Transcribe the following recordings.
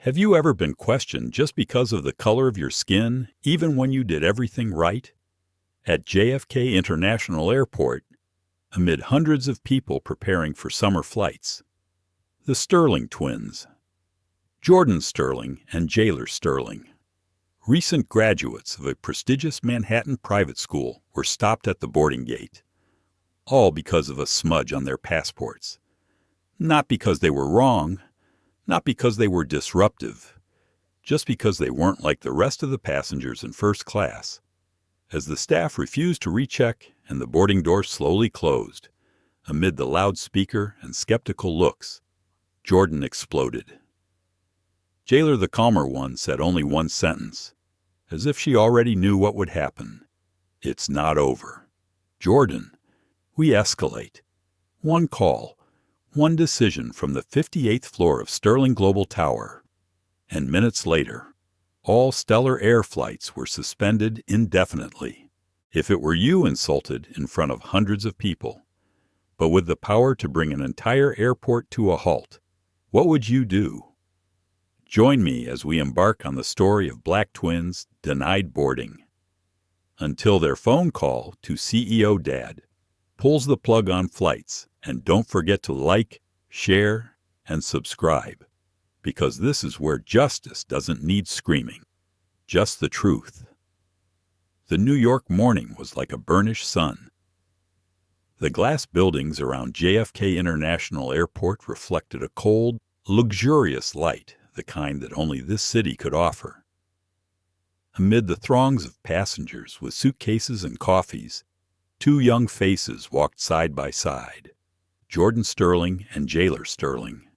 Have you ever been questioned just because of the color of your skin, even when you did everything right? At JFK International Airport, amid hundreds of people preparing for summer flights, the Sterling twins, Jordan Sterling and Jailer Sterling, recent graduates of a prestigious Manhattan private school, were stopped at the boarding gate, all because of a smudge on their passports. Not because they were wrong, not because they were disruptive, just because they weren't like the rest of the passengers in first class. As the staff refused to recheck and the boarding door slowly closed, amid the loudspeaker and skeptical looks, Jordan exploded. Jailer, the calmer one, said only one sentence, as if she already knew what would happen. "It's not over. Jordan, we escalate. One call, one decision from the 58th floor of Sterling Global Tower." And minutes later, all Stellar Air flights were suspended indefinitely. If it were you insulted in front of hundreds of people, but with the power to bring an entire airport to a halt, what would you do? Join me as we embark on the story of black twins denied boarding, until their phone call to CEO Dad pulls the plug on flights. And don't forget to like, share, and subscribe, because this is where justice doesn't need screaming, just the truth. The New York morning was like a burnished sun. The glass buildings around JFK International Airport reflected a cold, luxurious light, the kind that only this city could offer. Amid the throngs of passengers with suitcases and coffees, two young faces walked side by side. Jordan Sterling and Jailer Sterling,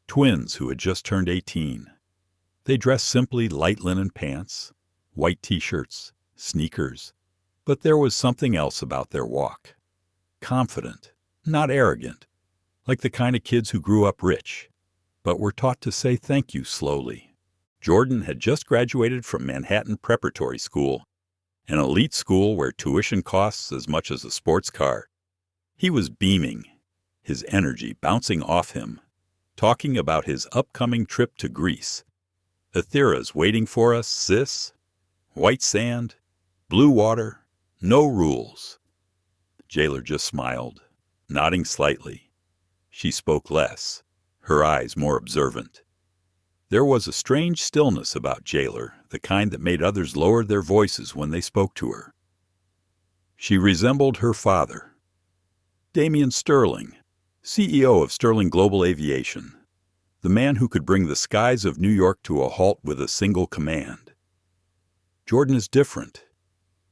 twins who had just turned 18. They dressed simply light linen pants, white t-shirts, sneakers, but there was something else about their walk. Confident, not arrogant, like the kind of kids who grew up rich, but were taught to say thank you slowly. Jordan had just graduated from Manhattan Preparatory School, an elite school where tuition costs as much as a sports car. He was beaming, his energy bouncing off him, talking about his upcoming trip to Greece. "Ethera's waiting for us, sis. White sand, blue water, no rules." Jailer just smiled, nodding slightly. She spoke less, her eyes more observant. There was a strange stillness about Jailer, the kind that made others lower their voices when they spoke to her. She resembled her father, Damian Sterling, CEO of Sterling Global Aviation, the man who could bring the skies of New York to a halt with a single command. Jordan is different.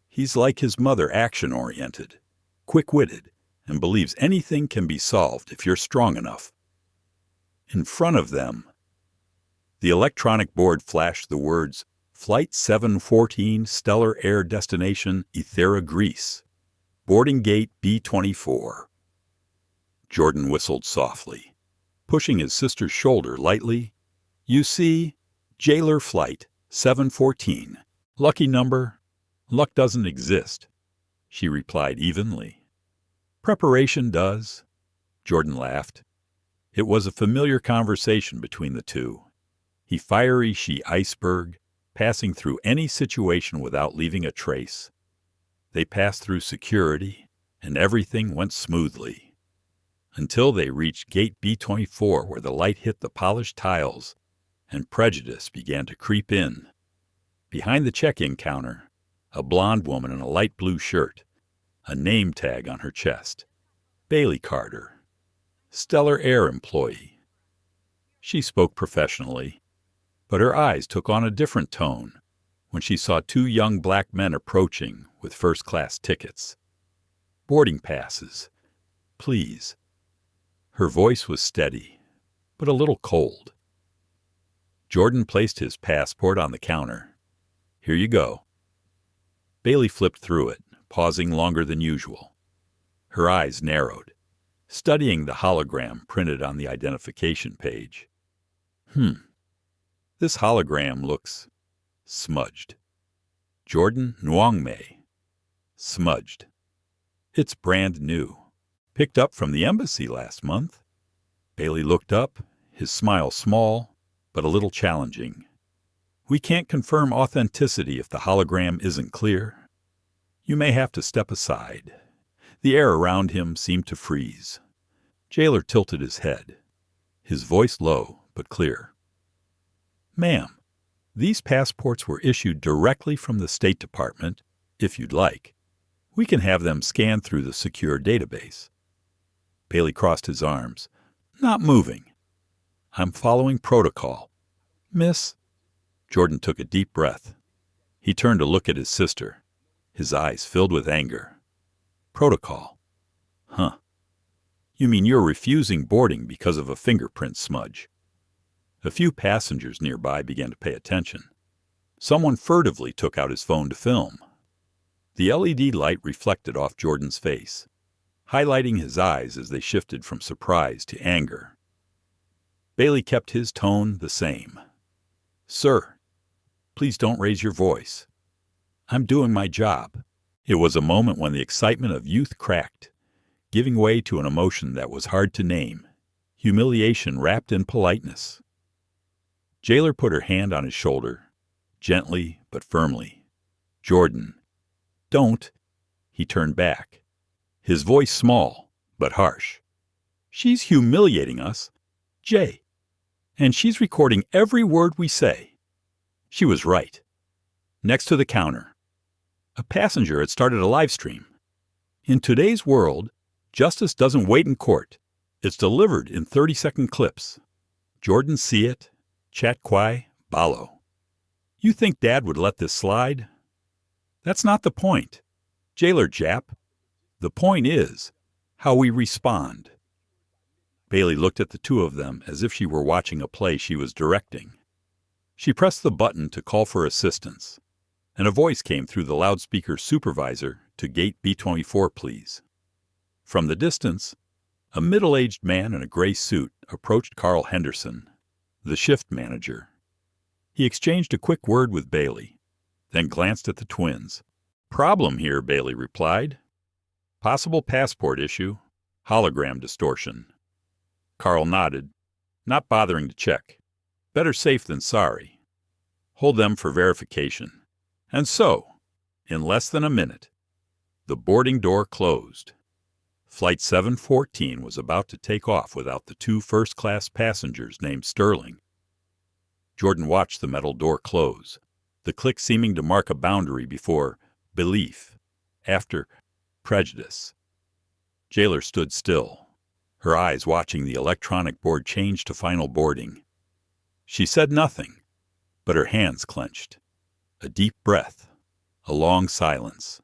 He's like his mother, action-oriented, quick-witted, and believes anything can be solved if you're strong enough. In front of them, the electronic board flashed the words, "Flight 714, Stellar Air Destination, Ethera, Greece. Boarding Gate B24. Jordan whistled softly, pushing his sister's shoulder lightly. "You see, Jailer Flight 714. Lucky number? Luck doesn't exist," she replied evenly. "Preparation does." Jordan laughed. It was a familiar conversation between the two. He fiery, she iceberg, passing through any situation without leaving a trace. They passed through security, and everything went smoothly, until they reached Gate B24, where the light hit the polished tiles, and prejudice began to creep in. Behind the check-in counter, a blonde woman in a light blue shirt, a name tag on her chest. Bailey Carter, Stellar Air employee. She spoke professionally, but her eyes took on a different tone when she saw two young black men approaching with first-class tickets. "Boarding passes, please." Her voice was steady, but a little cold. Jordan placed his passport on the counter. "Here you go." Bailey flipped through it, pausing longer than usual. Her eyes narrowed, studying the hologram printed on the identification page. This hologram looks smudged. Jordan Nwangme. Smudged. It's brand new. Picked up from the embassy last month. Bailey looked up, his smile small, but a little challenging. We can't confirm authenticity if the hologram isn't clear. You may have to step aside. The air around him seemed to freeze. Jailer tilted his head, his voice low but clear. Ma'am, these passports were issued directly from the State Department, if you'd like. We can have them scanned through the secure database. Bailey crossed his arms. Not moving. I'm following protocol. Miss. Jordan took a deep breath. He turned to look at his sister, his eyes filled with anger. Protocol? Huh. You mean you're refusing boarding because of a fingerprint smudge? A few passengers nearby began to pay attention. Someone furtively took out his phone to film. The LED light reflected off Jordan's face, highlighting his eyes as they shifted from surprise to anger. Bailey kept his tone the same. Sir, please don't raise your voice. I'm doing my job. It was a moment when the excitement of youth cracked, giving way to an emotion that was hard to name, humiliation wrapped in politeness. Jailer put her hand on his shoulder, gently but firmly. Jordan, don't. He turned back, his voice small but harsh. She's humiliating us, Jay, and she's recording every word we say. She was right. Next to the counter, a passenger had started a live stream. In today's world, justice doesn't wait in court. It's delivered in 30-second clips. Jordan see it, chat quai, balo. You think Dad would let this slide? That's not the point. Jailer Jap. The point is how we respond. Bailey looked at the two of them as if she were watching a play she was directing. She pressed the button to call for assistance, and a voice came through the loudspeaker supervisor to gate B24, please. From the distance, a middle-aged man in a gray suit approached Carl Henderson, the shift manager. He exchanged a quick word with Bailey, then glanced at the twins. Problem here, Bailey replied. Possible passport issue, hologram distortion. Carl nodded, not bothering to check. Better safe than sorry. Hold them for verification. And so, in less than a minute, the boarding door closed. Flight 714 was about to take off without the two first-class passengers named Sterling. Jordan watched the metal door close, the click seeming to mark a boundary before belief, after prejudice. Jailer stood still, her eyes watching the electronic board change to final boarding. She said nothing, but her hands clenched. A deep breath, a long silence.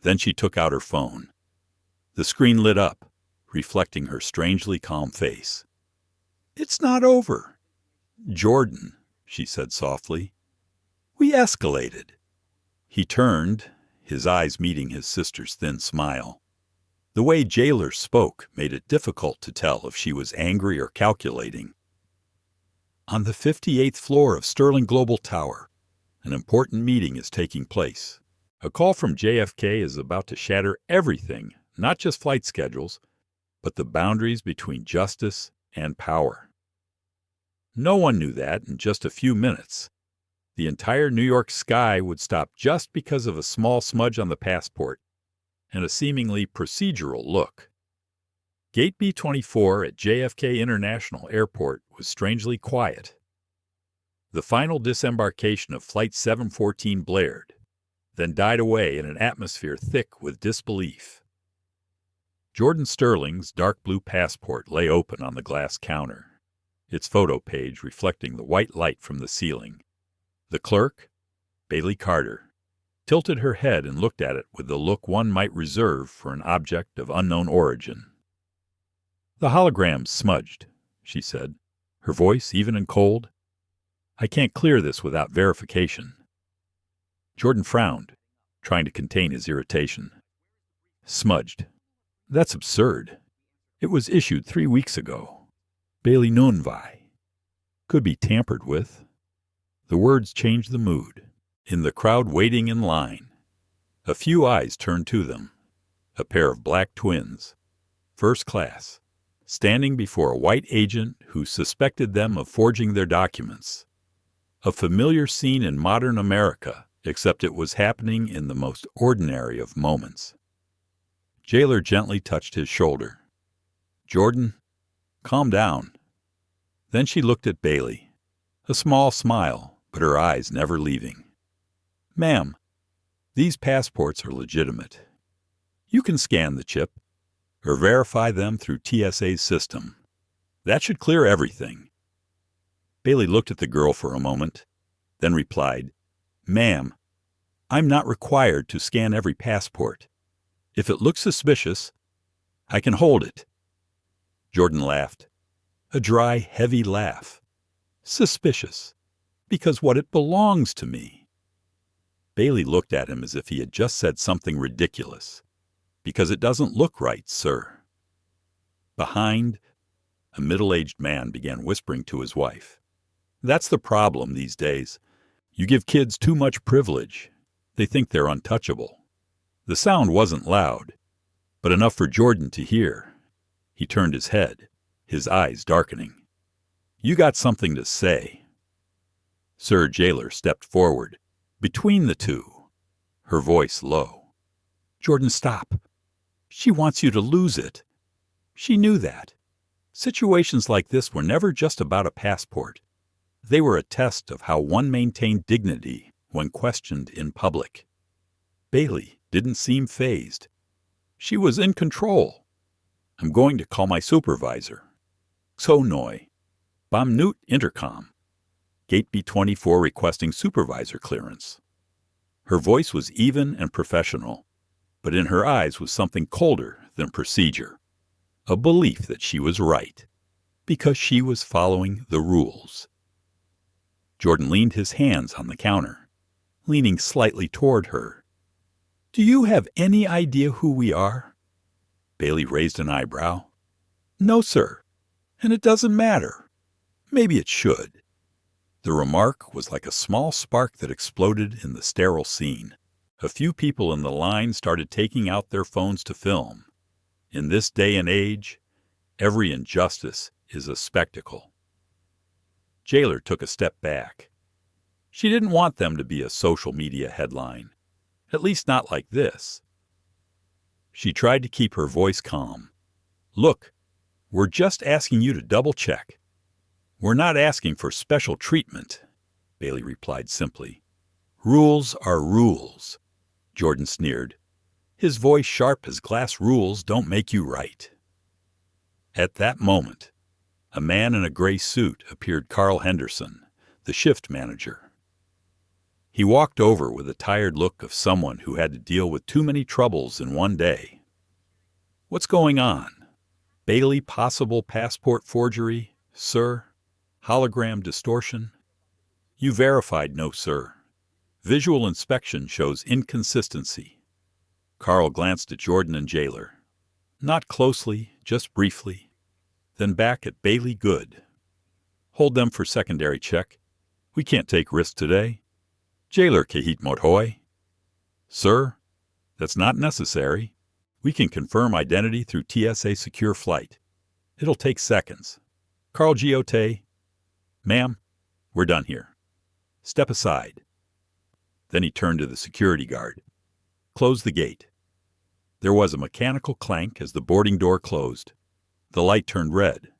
Then she took out her phone. The screen lit up, reflecting her strangely calm face. It's not over. Jordan, she said softly. We escalated. He turned, his eyes meeting his sister's thin smile. The way Jailer spoke made it difficult to tell if she was angry or calculating. On the 58th floor of Sterling Global Tower, an important meeting is taking place. A call from JFK is about to shatter everything, not just flight schedules, but the boundaries between justice and power. No one knew that in just a few minutes. The entire New York sky would stop just because of a small smudge on the passport and a seemingly procedural look. Gate B24 at JFK International Airport was strangely quiet. The final disembarkation of Flight 714 blared, then died away in an atmosphere thick with disbelief. Jordan Sterling's dark blue passport lay open on the glass counter, its photo page reflecting the white light from the ceiling. The clerk, Bailey Carter, tilted her head and looked at it with the look one might reserve for an object of unknown origin. The hologram's smudged, she said, her voice even and cold. I can't clear this without verification. Jordan frowned, trying to contain his irritation. Smudged. That's absurd. It was issued 3 weeks ago. Bailey Nunvai. Could be tampered with. The words changed the mood. In the crowd waiting in line, a few eyes turned to them. A pair of black twins, first class, standing before a white agent who suspected them of forging their documents. A familiar scene in modern America, except it was happening in the most ordinary of moments. Jailer gently touched his shoulder. "Jordan, calm down." Then she looked at Bailey, a small smile, but her eyes never leaving. "Ma'am, these passports are legitimate. You can scan the chip, or verify them through TSA's system. That should clear everything." Bailey looked at the girl for a moment, then replied, "Ma'am, I'm not required to scan every passport. If it looks suspicious, I can hold it." Jordan laughed, a dry, heavy laugh. "Suspicious, because what it belongs to me." Bailey looked at him as if he had just said something ridiculous. "Because it doesn't look right, sir." Behind, a middle-aged man began whispering to his wife. "That's the problem these days. You give kids too much privilege. They think they're untouchable." The sound wasn't loud, but enough for Jordan to hear. He turned his head, his eyes darkening. "You got something to say." Sir Jailer stepped forward, between the two, her voice low. "Jordan, stop. She wants you to lose it. She knew that. Situations like this were never just about a passport. They were a test of how one maintained dignity when questioned in public." Bailey didn't seem fazed. She was in control. "I'm going to call my supervisor." "So noi. Bam Newt Intercom. Gate B24 requesting supervisor clearance." Her voice was even and professional, but in her eyes was something colder than procedure. A belief that she was right, because she was following the rules. Jordan leaned his hands on the counter, leaning slightly toward her. "Do you have any idea who we are?" Bailey raised an eyebrow. "No, sir. And it doesn't matter. Maybe it should." The remark was like a small spark that exploded in the sterile scene. A few people in the line started taking out their phones to film. In this day and age, every injustice is a spectacle. Jailer took a step back. She didn't want them to be a social media headline, at least not like this. She tried to keep her voice calm. "Look, we're just asking you to double-check. We're not asking for special treatment," Bailey replied simply. "Rules are rules," Jordan sneered, his voice sharp as glass. "Rules don't make you right." At that moment, a man in a gray suit appeared. Carl Henderson, the shift manager. He walked over with a tired look of someone who had to deal with too many troubles in one day. "What's going on? Bailey, possible passport forgery, sir? Hologram distortion?" "You verified, no, sir. Visual inspection shows inconsistency." Carl glanced at Jordan and Jailer. Not closely, just briefly. Then back at Bailey. "Good. Hold them for secondary check. We can't take risks today." "Jailer Kahit Mothoy." "Sir, that's not necessary. We can confirm identity through TSA Secure Flight. It'll take seconds." "Carl Giote." "Ma'am, we're done here. Step aside." Then he turned to the security guard. "Close the gate." There was a mechanical clank as the boarding door closed. The light turned red.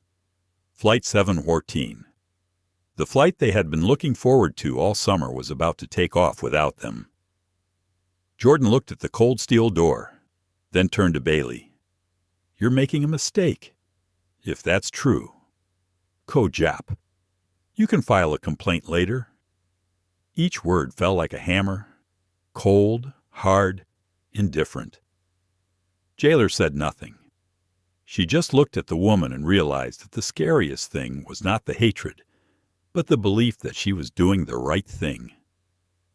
Flight 714. The flight they had been looking forward to all summer was about to take off without them. Jordan looked at the cold steel door, then turned to Bailey. "You're making a mistake. If that's true. Kojap. You can file a complaint later." Each word fell like a hammer. Cold, hard, indifferent. Jailer said nothing. She just looked at the woman and realized that the scariest thing was not the hatred, but the belief that she was doing the right thing.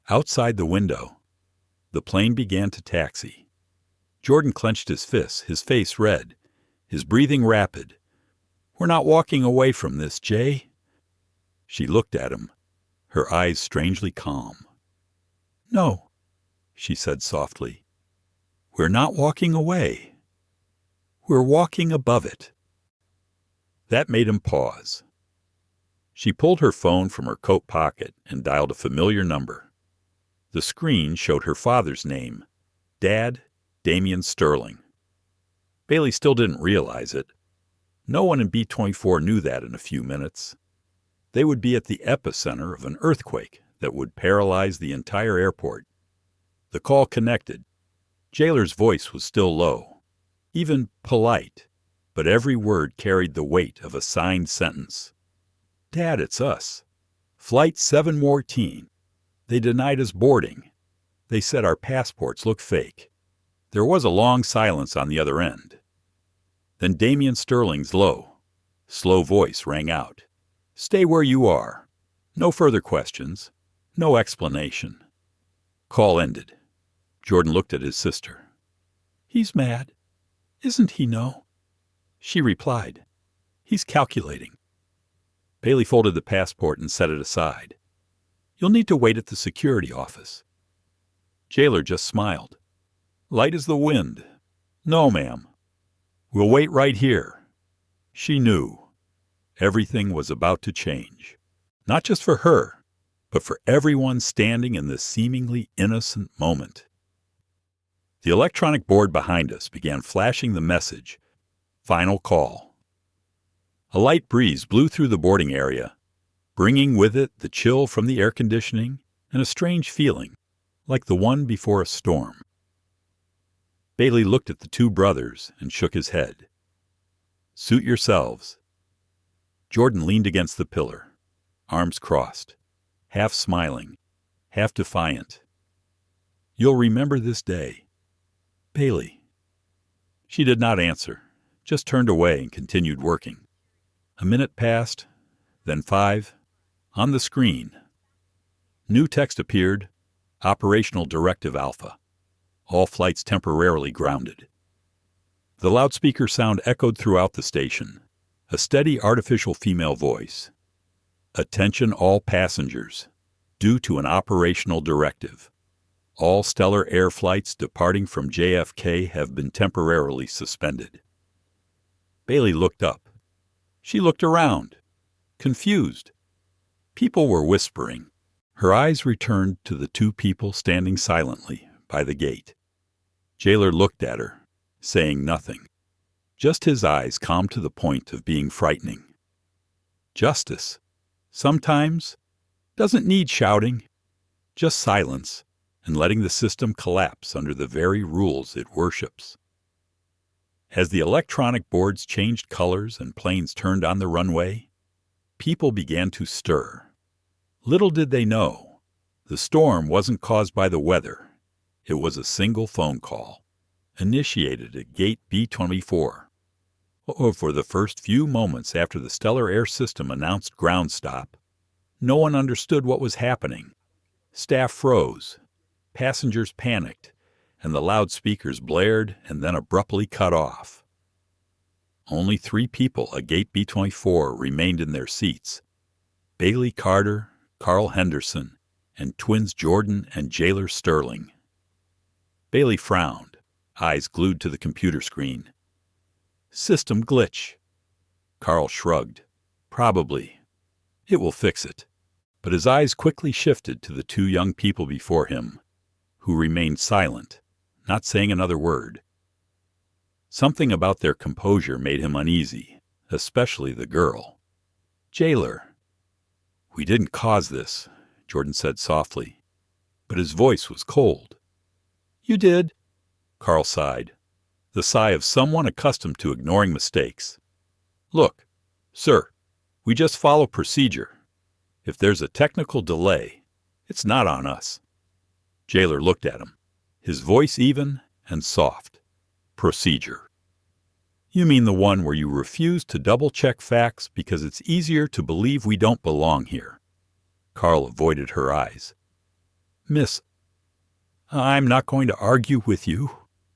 Outside the window, the plane began to taxi. Jordan clenched his fists, his face red, his breathing rapid. "We're not walking away from this, Jay." She looked at him, her eyes strangely calm. "No," she said softly. "We're not walking away. We're walking above it." That made him pause. She pulled her phone from her coat pocket and dialed a familiar number. The screen showed her father's name, Dad, Damian Sterling. Bailey still didn't realize it. No one in B-24 knew that in a few minutes. They would be at the epicenter of an earthquake that would paralyze the entire airport. The call connected. Jailer's voice was still low, even polite, but every word carried the weight of a signed sentence. Dad, it's us. Flight 714. They denied us boarding. They said our passports look fake. There was a long silence on the other end. Then Damian Sterling's low, slow voice rang out. Stay where you are. No further questions. No explanation. Call ended. Jordan looked at his sister. He's mad. Isn't he, no? She replied. He's calculating. Bailey folded the passport and set it aside. You'll need to wait at the security office. Jailer just smiled. Light as the wind. No, ma'am. We'll wait right here. She knew. Everything was about to change. Not just for her, but for everyone standing in this seemingly innocent moment. The electronic board behind us began flashing the message, Final call. A light breeze blew through the boarding area, bringing with it the chill from the air conditioning and a strange feeling, like the one before a storm. Bailey looked at the two brothers and shook his head. Suit yourselves. Jordan leaned against the pillar, arms crossed, half smiling, half defiant. You'll remember this day. Bailey. She did not answer, just turned away and continued working. A minute passed, then 5. On the screen. New text appeared, Operational Directive Alpha. All flights temporarily grounded. The loudspeaker sound echoed throughout the station, a steady artificial female voice. Attention all passengers. Due to an operational directive, all Stellar Air flights departing from JFK have been temporarily suspended. Bailey looked up. She looked around, confused. People were whispering. Her eyes returned to the two people standing silently by the gate. Jailer looked at her, saying nothing. Just his eyes calm to the point of being frightening. Justice, sometimes, doesn't need shouting, just silence and letting the system collapse under the very rules it worships. As the electronic boards changed colors and planes turned on the runway, people began to stir. Little did they know, the storm wasn't caused by the weather. It was a single phone call, initiated at Gate B-24. For the first few moments after the Stellar Air System announced ground stop, no one understood what was happening. Staff froze, passengers panicked, and the loudspeakers blared and then abruptly cut off. Only 3 people at Gate B-24 remained in their seats. Bailey Carter, Carl Henderson, and twins Jordan and Jailer Sterling. Bailey frowned, eyes glued to the computer screen. System glitch. Carl shrugged. Probably. It will fix it. But his eyes quickly shifted to the 2 young people before him, who remained silent, not saying another word. Something about their composure made him uneasy, especially the girl. Jailer. We didn't cause this, Jordan said softly, but his voice was cold. You did, Carl sighed, the sigh of someone accustomed to ignoring mistakes. Look, sir, we just follow procedure. If there's a technical delay, it's not on us. Jailer looked at him, his voice even and soft. Procedure. You mean the one where you refuse to double-check facts because it's easier to believe we don't belong here? Carl avoided her eyes. Miss, I'm not going to argue with you,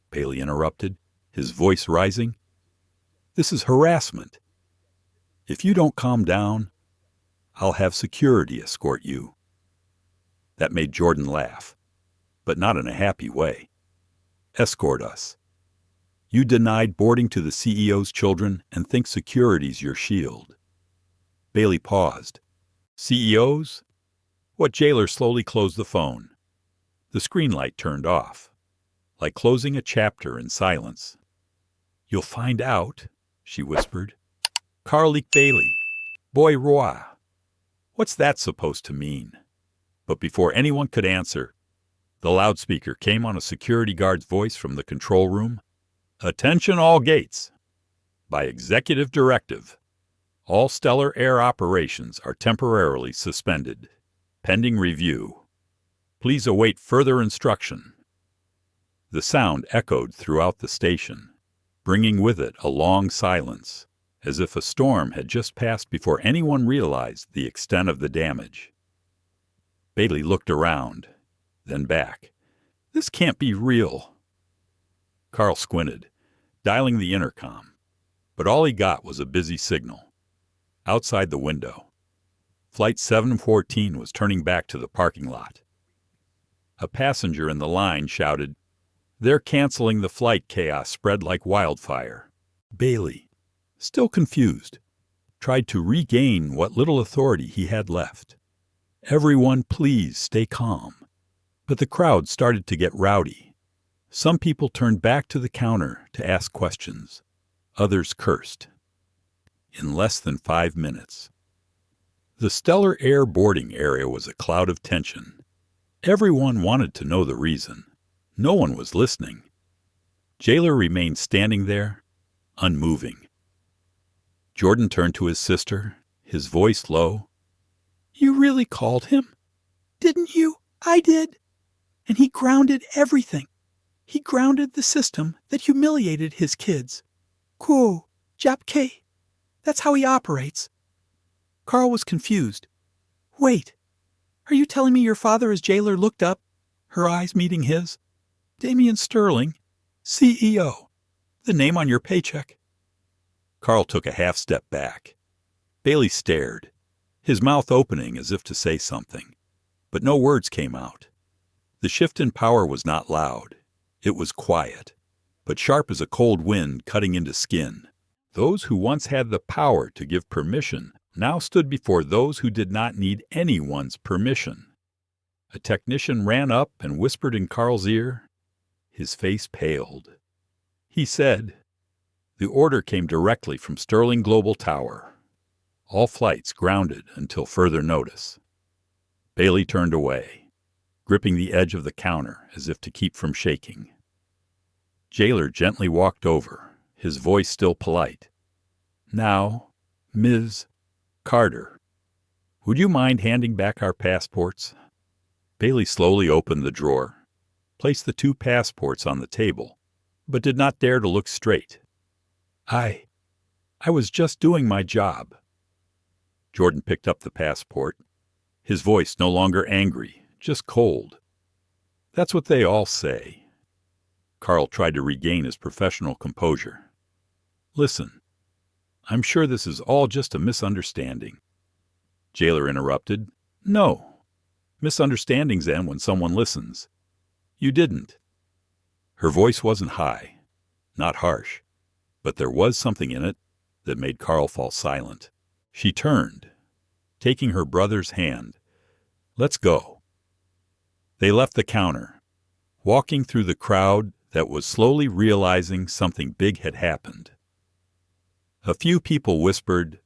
Bailey interrupted, his voice rising. This is harassment. If you don't calm down, I'll have security escort you. That made Jordan laugh, but not in a happy way. Escort us. You denied boarding to the CEO's children and think security's your shield. Bailey paused. CEOs? What jailer slowly closed the phone? The screen light turned off, like closing a chapter in silence. You'll find out, she whispered. Carlick Bailey. Boy Roi. What's that supposed to mean? But before anyone could answer, the loudspeaker came on a security guard's voice from the control room. Attention all gates. By executive directive, all Stellar Air operations are temporarily suspended, pending review. Please await further instruction. The sound echoed throughout the station, bringing with it a long silence, as if a storm had just passed before anyone realized the extent of the damage. Bailey looked around, then back. This can't be real. Carl squinted, dialing the intercom, but all he got was a busy signal. Outside the window, Flight 714 was turning back to the parking lot. A passenger in the line shouted, "They're canceling the flight." Chaos spread like wildfire. Bailey, still confused, tried to regain what little authority he had left. Everyone, please stay calm. But the crowd started to get rowdy. Some people turned back to the counter to ask questions. Others cursed. In less than 5 minutes, the Stellar Air boarding area was a cloud of tension. Everyone wanted to know the reason. No one was listening. Jailer remained standing there, unmoving. Jordan turned to his sister, his voice low. You really called him? Didn't you? I did. And he grounded everything. He grounded the system that humiliated his kids. Cool, Japke. That's how he operates. Carl was confused. Wait, are you telling me your father as jailer looked up, her eyes meeting his? Damian Sterling, CEO, the name on your paycheck. Carl took a half step back. Bailey stared, his mouth opening as if to say something, but no words came out. The shift in power was not loud. It was quiet, but sharp as a cold wind cutting into skin. Those who once had the power to give permission now stood before those who did not need anyone's permission. A technician ran up and whispered in Carl's ear. His face paled. He said, the order came directly from Sterling Global Tower. All flights grounded until further notice. Bailey turned away, gripping the edge of the counter as if to keep from shaking. Jailer gently walked over, his voice still polite. Now, Ms. Carter, would you mind handing back our passports? Bailey slowly opened the drawer, placed the 2 passports on the table, but did not dare to look straight. I was just doing my job. Jordan picked up the passport, his voice no longer angry, just cold. That's what they all say. Carl tried to regain his professional composure. Listen, I'm sure this is all just a misunderstanding. Jailer interrupted. No. Misunderstandings end when someone listens. You didn't. Her voice wasn't high, not harsh, but there was something in it that made Carl fall silent. She turned, taking her brother's hand. Let's go. They left the counter, walking through the crowd that was slowly realizing something big had happened. A few people whispered,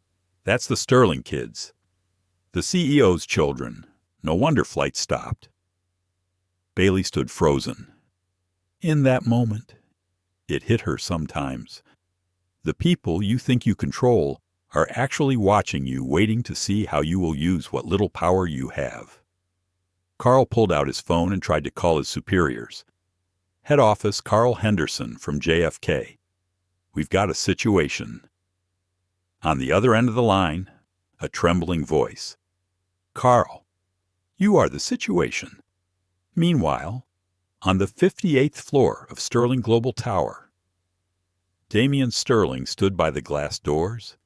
That's the Sterling kids. The CEO's children. No wonder flight stopped. Bailey stood frozen. In that moment, it hit her sometimes. The people you think you control are actually watching you, waiting to see how you will use what little power you have. Carl pulled out his phone and tried to call his superiors. Head office, Carl Henderson from JFK. We've got a situation. On the other end of the line, a trembling voice. Carl, you are the situation. Meanwhile, on the 58th floor of Sterling Global Tower, Damian Sterling stood by the glass doors,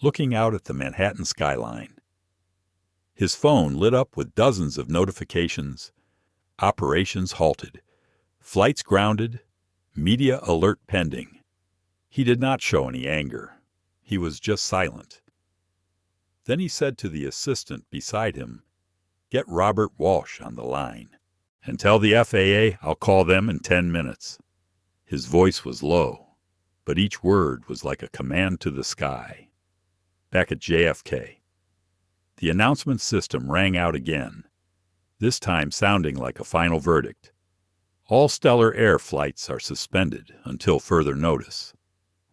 looking out at the Manhattan skyline. His phone lit up with dozens of notifications. Operations halted. Flights grounded. Media alert pending. He did not show any anger. He was just silent. Then he said to the assistant beside him, "Get Robert Walsh on the line, and tell the FAA I'll call them in 10 minutes. His voice was low, but each word was like a command to the sky. Back at JFK, the announcement system rang out again, this time sounding like a final verdict. All Stellar Air flights are suspended until further notice.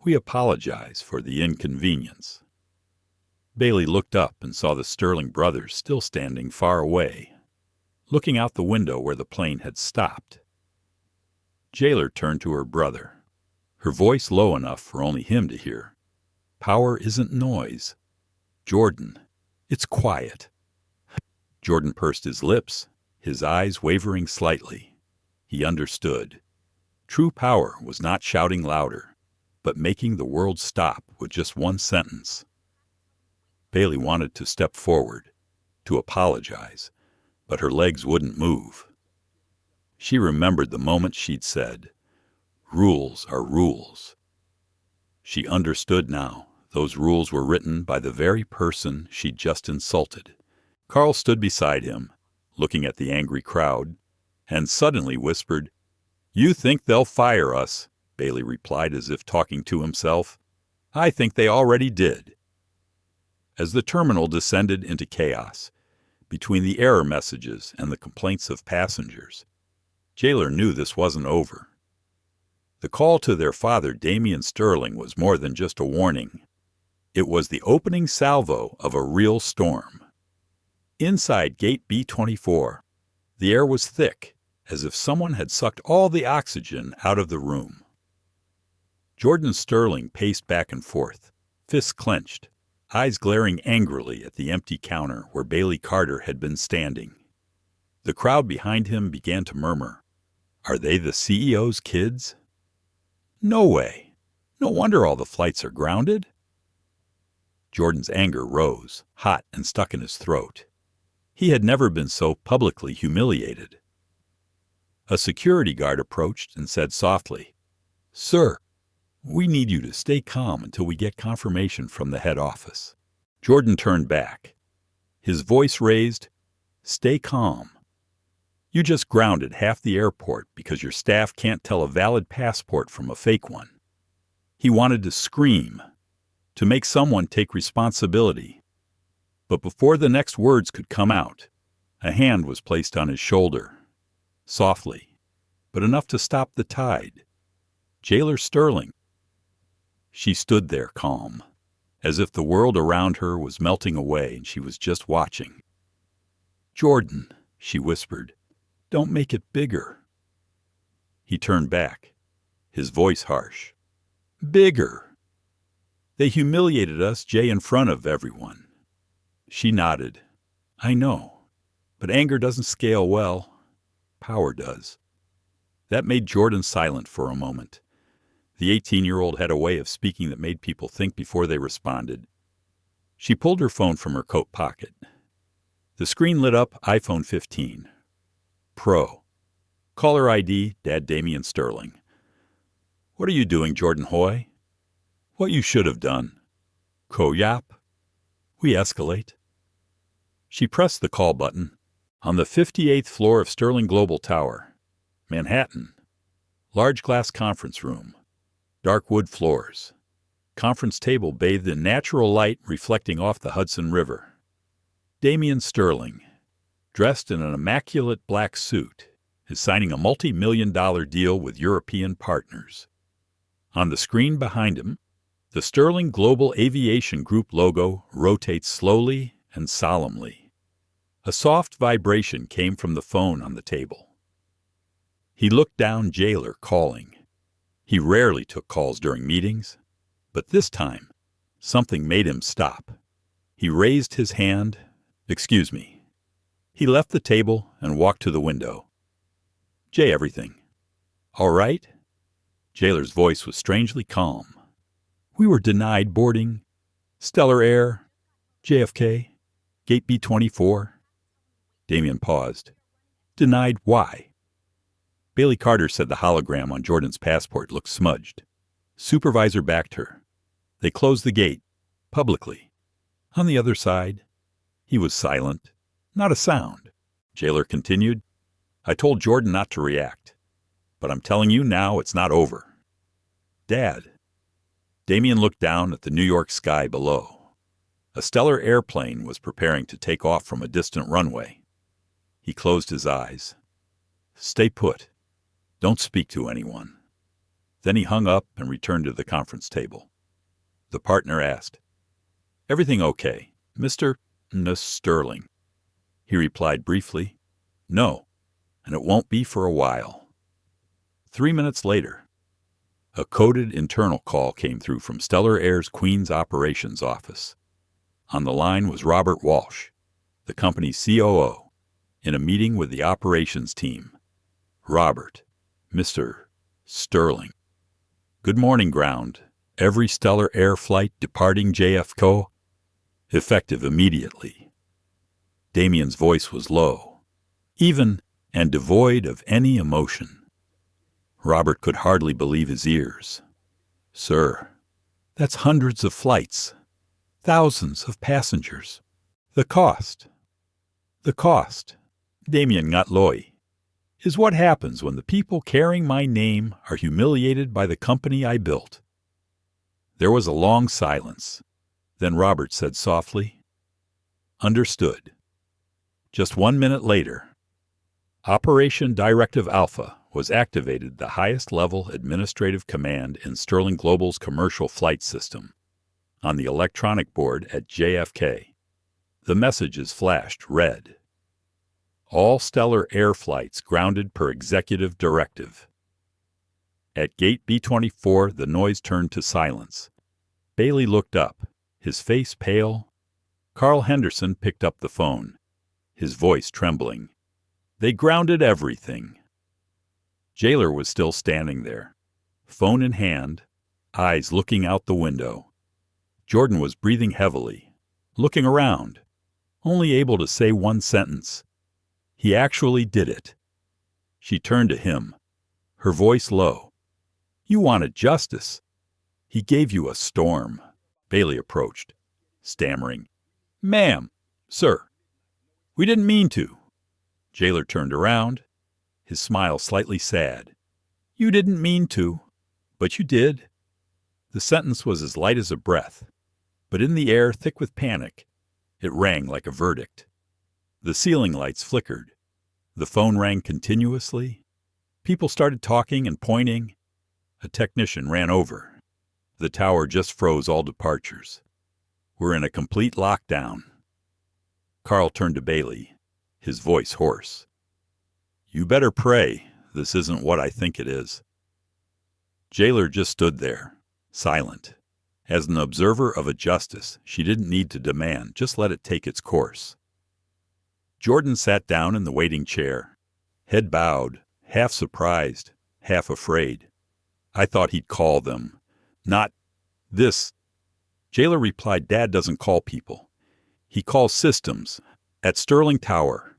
We apologize for the inconvenience." Bailey looked up and saw the Sterling brothers still standing far away, looking out the window where the plane had stopped. Jailer turned to her brother, her voice low enough for only him to hear. "Power isn't noise. Jordan, it's quiet." Jordan pursed his lips, his eyes wavering slightly. He understood. True power was not shouting louder, but making the world stop with just one sentence. Bailey wanted to step forward, to apologize, but her legs wouldn't move. She remembered the moment she'd said, "Rules are rules." She understood now. Those rules were written by the very person she'd just insulted. Carl stood beside him, looking at the angry crowd, and suddenly whispered, "You think they'll fire us," Bailey replied as if talking to himself. "I think they already did." As the terminal descended into chaos, between the error messages and the complaints of passengers, Jailer knew this wasn't over. The call to their father, Damian Sterling, was more than just a warning. It was the opening salvo of a real storm. Inside Gate B-24, the air was thick, as if someone had sucked all the oxygen out of the room. Jordan Sterling paced back and forth, fists clenched, eyes glaring angrily at the empty counter where Bailey Carter had been standing. The crowd behind him began to murmur, "Are they the CEO's kids? No way. No wonder all the flights are grounded." Jordan's anger rose, hot and stuck in his throat. He had never been so publicly humiliated. A security guard approached and said softly, "Sir, we need you to stay calm until we get confirmation from the head office." Jordan turned back. His voice raised, "Stay calm. You just grounded half the airport because your staff can't tell a valid passport from a fake one." He wanted to scream, to make someone take responsibility. But before the next words could come out, a hand was placed on his shoulder, softly, but enough to stop the tide. Jailer Sterling. She stood there calm, as if the world around her was melting away and she was just watching. "Jordan," she whispered, "don't make it bigger." He turned back, his voice harsh. "Bigger. They humiliated us, Jay, in front of everyone." She nodded. "I know, but anger doesn't scale well. Power does." That made Jordan silent for a moment. The 18-year-old had a way of speaking that made people think before they responded. She pulled her phone from her coat pocket. The screen lit up iPhone 15. Pro. Caller ID, Dad Damian Sterling. "What are you doing, Jordan Hoy?" "What you should have done." "Koyap." "We escalate." She pressed the call button. On the 58th floor of Sterling Global Tower, Manhattan. Large glass conference room. Dark wood floors. Conference table bathed in natural light reflecting off the Hudson River. Damian Sterling, dressed in an immaculate black suit, is signing a multi-million-dollar deal with European partners. On the screen behind him, the Sterling Global Aviation Group logo rotates slowly and solemnly. A soft vibration came from the phone on the table. He looked down, Jailer calling. He rarely took calls during meetings, but this time, something made him stop. He raised his hand. "Excuse me." He left the table and walked to the window. "Jay, everything all right?" Jailer's voice was strangely calm. "We were denied boarding. Stellar Air, JFK, Gate B-24. Damian paused. "Denied why?" Bailey Carter said the hologram on Jordan's passport looked smudged. Supervisor backed her. They closed the gate, publicly. On the other side, he was silent. Not a sound. Jailer continued. I told Jordan not to react. But I'm telling you now it's not over. Dad. Damien looked down at the New York sky below. A stellar airplane was preparing to take off from a distant runway. He closed his eyes. Stay put. Don't speak to anyone. Then he hung up and returned to the conference table. The partner asked, Everything okay, Mr. Sterling? He replied briefly, No, and it won't be for a while. 3 minutes later, a coded internal call came through from Stellar Air's Queens Operations Office. On the line was Robert Walsh, the company's COO, in a meeting with the operations team. Robert, Mr. Sterling. Good morning, ground. Every Stellar Air flight departing JFK, effective immediately. Damien's voice was low, even and devoid of any emotion. Robert could hardly believe his ears. Sir, that's hundreds of flights, thousands of passengers. The cost, Damien Gatloy, is what happens when the people carrying my name are humiliated by the company I built. There was a long silence. Then Robert said softly, Understood. Just 1 minute later, Operation Directive Alpha was activated, the highest level administrative command in Sterling Global's commercial flight system, on the electronic board at JFK. The messages flashed red. All Stellar Air flights grounded per executive directive. At gate B-24, the noise turned to silence. Bailey looked up, his face pale. Carl Henderson picked up the phone, his voice trembling. They grounded everything. Jailer was still standing there, phone in hand, eyes looking out the window. Jordan was breathing heavily, looking around, only able to say one sentence. He actually did it. She turned to him, her voice low. You wanted justice. He gave you a storm. Bailey approached, stammering. Ma'am, sir, we didn't mean to. Jailer turned around, his smile slightly sad. You didn't mean to, but you did. The sentence was as light as a breath, but in the air thick with panic, it rang like a verdict. The ceiling lights flickered. The phone rang continuously. People started talking and pointing. A technician ran over. The tower just froze all departures. We're in a complete lockdown. Carl turned to Bailey, his voice hoarse. You better pray this isn't what I think it is. Jailer just stood there, silent. As an observer of a justice she didn't need to demand, just let it take its course. Jordan sat down in the waiting chair, head bowed, half surprised, half afraid. I thought he'd call them. Not this. Jailer replied, Dad doesn't call people. He calls systems. At Sterling Tower.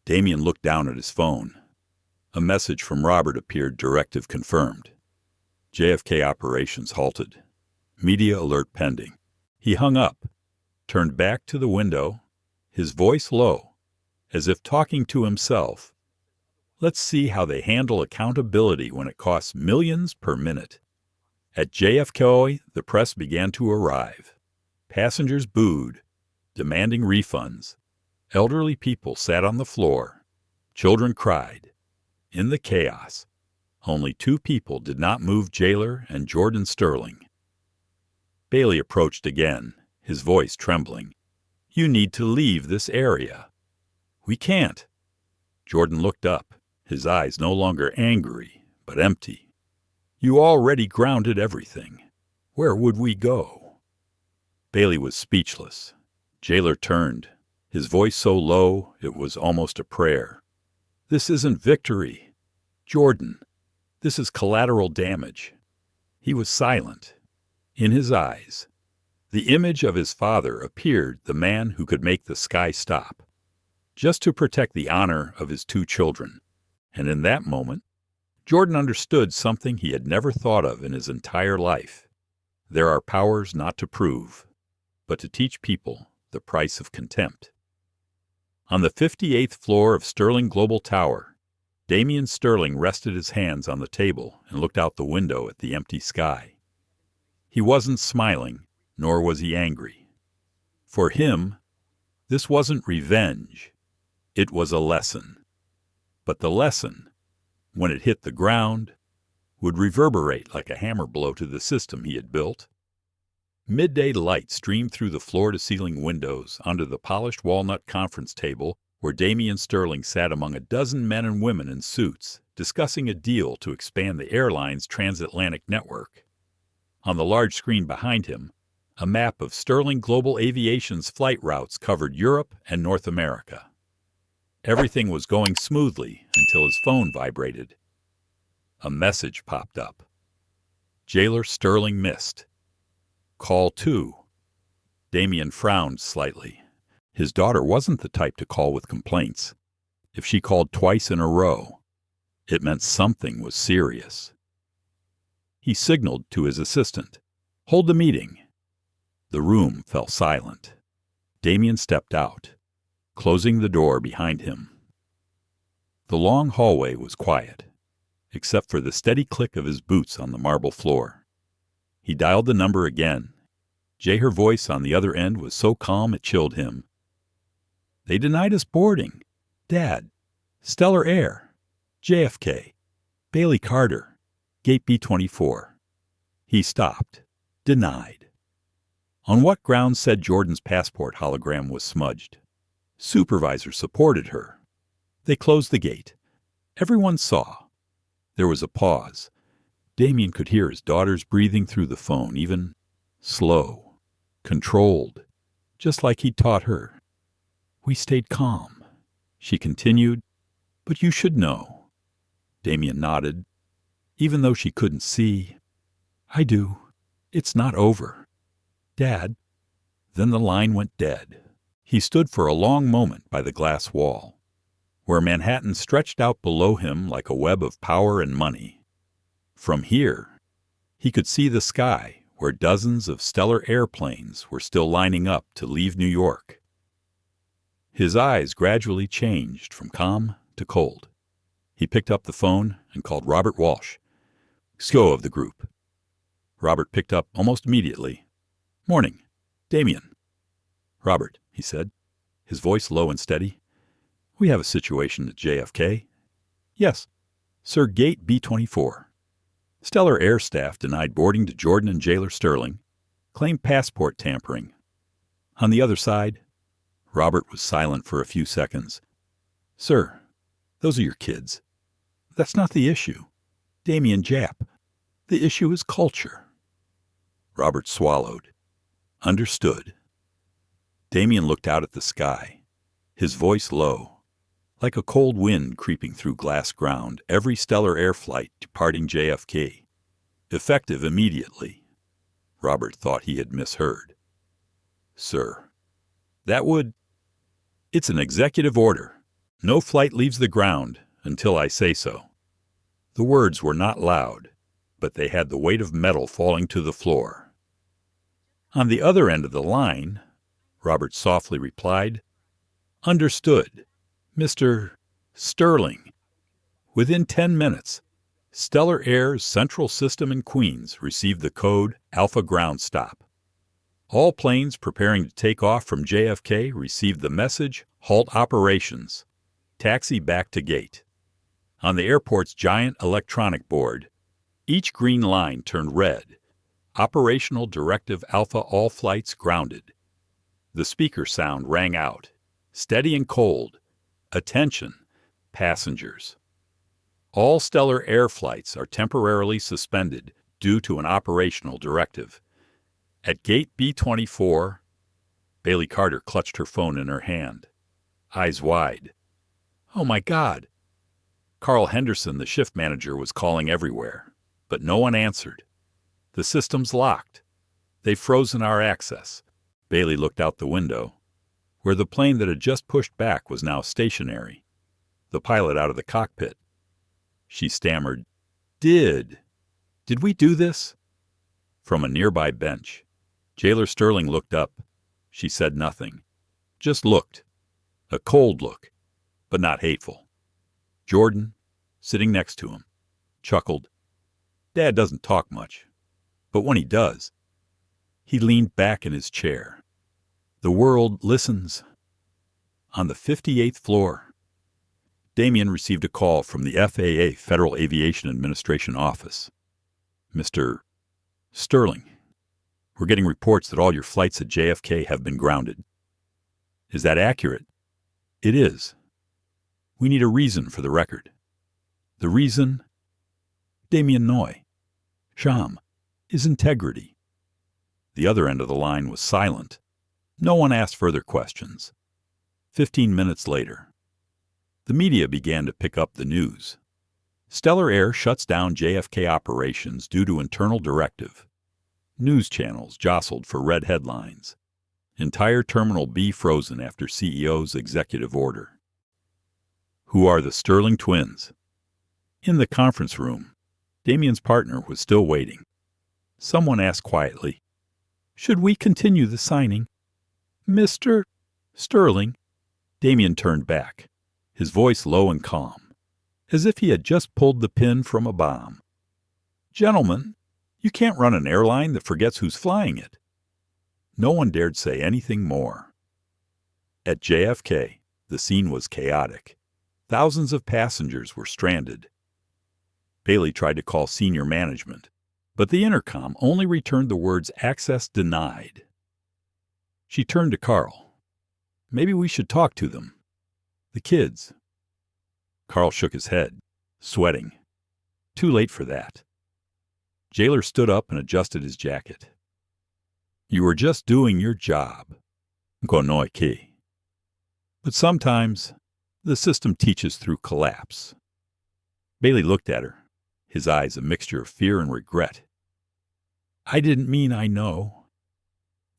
Damien looked down at his phone. A message from Robert appeared, directive confirmed. JFK operations halted. Media alert pending. He hung up, turned back to the window, his voice low, as if talking to himself. Let's see how they handle accountability when it costs millions per minute. At JFK, the press began to arrive. Passengers booed, demanding refunds. Elderly people sat on the floor. Children cried. In the chaos, only 2 people did not move, Jailer and Jordan Sterling. Bailey approached again, his voice trembling. You need to leave this area. We can't. Jordan looked up, his eyes no longer angry, but empty. You already grounded everything. Where would we go? Bailey was speechless. Jailer turned, his voice so low it was almost a prayer. This isn't victory. Jordan, this is collateral damage. He was silent. In his eyes, the image of his father appeared, the man who could make the sky stop, just to protect the honor of his 2 children. And in that moment, Jordan understood something he had never thought of in his entire life. There are powers not to prove, but to teach people the price of contempt. On the 58th floor of Sterling Global Tower, Damian Sterling rested his hands on the table and looked out the window at the empty sky. He wasn't smiling, nor was he angry. For him, this wasn't revenge. It was a lesson. But the lesson, when it hit the ground, would reverberate like a hammer blow to the system he had built. Midday light streamed through the floor-to-ceiling windows onto the polished walnut conference table where Damian Sterling sat among a dozen men and women in suits, discussing a deal to expand the airline's transatlantic network. On the large screen behind him, a map of Sterling Global Aviation's flight routes covered Europe and North America. Everything was going smoothly until his phone vibrated. A message popped up. Jailer Sterling missed. Call 2. Damian frowned slightly. His daughter wasn't the type to call with complaints. If she called twice in a row, it meant something was serious. He signaled to his assistant, "Hold the meeting." The room fell silent. Damian stepped out, closing the door behind him. The long hallway was quiet, except for the steady click of his boots on the marble floor. He dialed the number again. Her voice on the other end was so calm it chilled him. "They denied us boarding. Dad. Stellar Air. JFK. Bailey Carter. Gate B-24. He stopped. Denied. On what grounds said Jordan's passport hologram was smudged? Supervisor supported her. They closed the gate. Everyone saw. There was a pause. Damian could hear his daughter's breathing through the phone, even slow, controlled, just like he'd taught her. "We stayed calm," she continued, "but you should know." Damian nodded, even though she couldn't see. "I do. It's not over. Dad." Then the line went dead. He stood for a long moment by the glass wall, where Manhattan stretched out below him like a web of power and money. From here, he could see the sky where dozens of stellar airplanes were still lining up to leave New York. His eyes gradually changed from calm to cold. He picked up the phone and called Robert Walsh, SCO of the group. Robert picked up almost immediately. "Morning. Damian." "Robert," he said, his voice low and steady. "We have a situation at JFK." "Yes. Sir, Gate B-24. Stellar Air staff denied boarding to Jordan and Jailer Sterling, claimed passport tampering. On the other side," Robert was silent for a few seconds. "Sir, those are your kids. That's not the issue. Damian Jap. The issue is culture." Robert swallowed. Understood. Damian looked out at the sky, his voice low. Like a cold wind creeping through glass ground, every stellar air flight departing JFK. Effective immediately. Robert thought he had misheard. "Sir, that would... It's an executive order. No flight leaves the ground until I say so." The words were not loud, but they had the weight of metal falling to the floor. On the other end of the line, Robert softly replied, "Understood, Mr. Sterling." Within 10 minutes, Stellar Air's central system in Queens received the code Alpha Ground Stop. All planes preparing to take off from JFK received the message, "Halt operations. Taxi back to gate." On the airport's giant electronic board, each green line turned red. Operational Directive Alpha, all flights grounded. The speaker sound rang out, steady and cold. "Attention, passengers. All stellar air flights are temporarily suspended due to an operational directive. At Gate B-24, Bailey Carter clutched her phone in her hand, eyes wide. "Oh my God!" Carl Henderson, the shift manager, was calling everywhere, but no one answered. "The system's locked. They've frozen our access." Bailey looked out the window, where the plane that had just pushed back was now stationary, the pilot out of the cockpit. She stammered, Did we do this? From a nearby bench, Jailer Sterling looked up. She said nothing, just looked. A cold look, but not hateful. Jordan, sitting next to him, chuckled. Dad doesn't talk much, but when he does, he leaned back in his chair. The world listens. On the 58th floor, Damien received a call from the FAA, Federal Aviation Administration office. Mr. Sterling, we're getting reports that all your flights at JFK have been grounded. Is that accurate? It is. We need a reason for the record. The reason? Damien Noy. Sham. His integrity. The other end of the line was silent. No one asked further questions. 15 minutes later, the media began to pick up the news. Stellar Air shuts down JFK operations due to internal directive. News channels jostled for red headlines. Entire Terminal B frozen after CEO's executive order. Who are the Sterling twins? In the conference room, Damien's partner was still waiting. Someone asked quietly, "Should we continue the signing?" "Mr. Sterling." Damien turned back, his voice low and calm, as if he had just pulled the pin from a bomb. "Gentlemen, you can't run an airline that forgets who's flying it." No one dared say anything more. At JFK, the scene was chaotic. Thousands of passengers were stranded. Bailey tried to call senior management, but the intercom only returned the words "access denied." She turned to Carl. "Maybe we should talk to them. The kids." Carl shook his head, sweating. Too late for that. Jailer stood up and adjusted his jacket. "You were just doing your job. Gonoy ki. But sometimes the system teaches through collapse." Bailey looked at her, his eyes a mixture of fear and regret. "I didn't mean I know.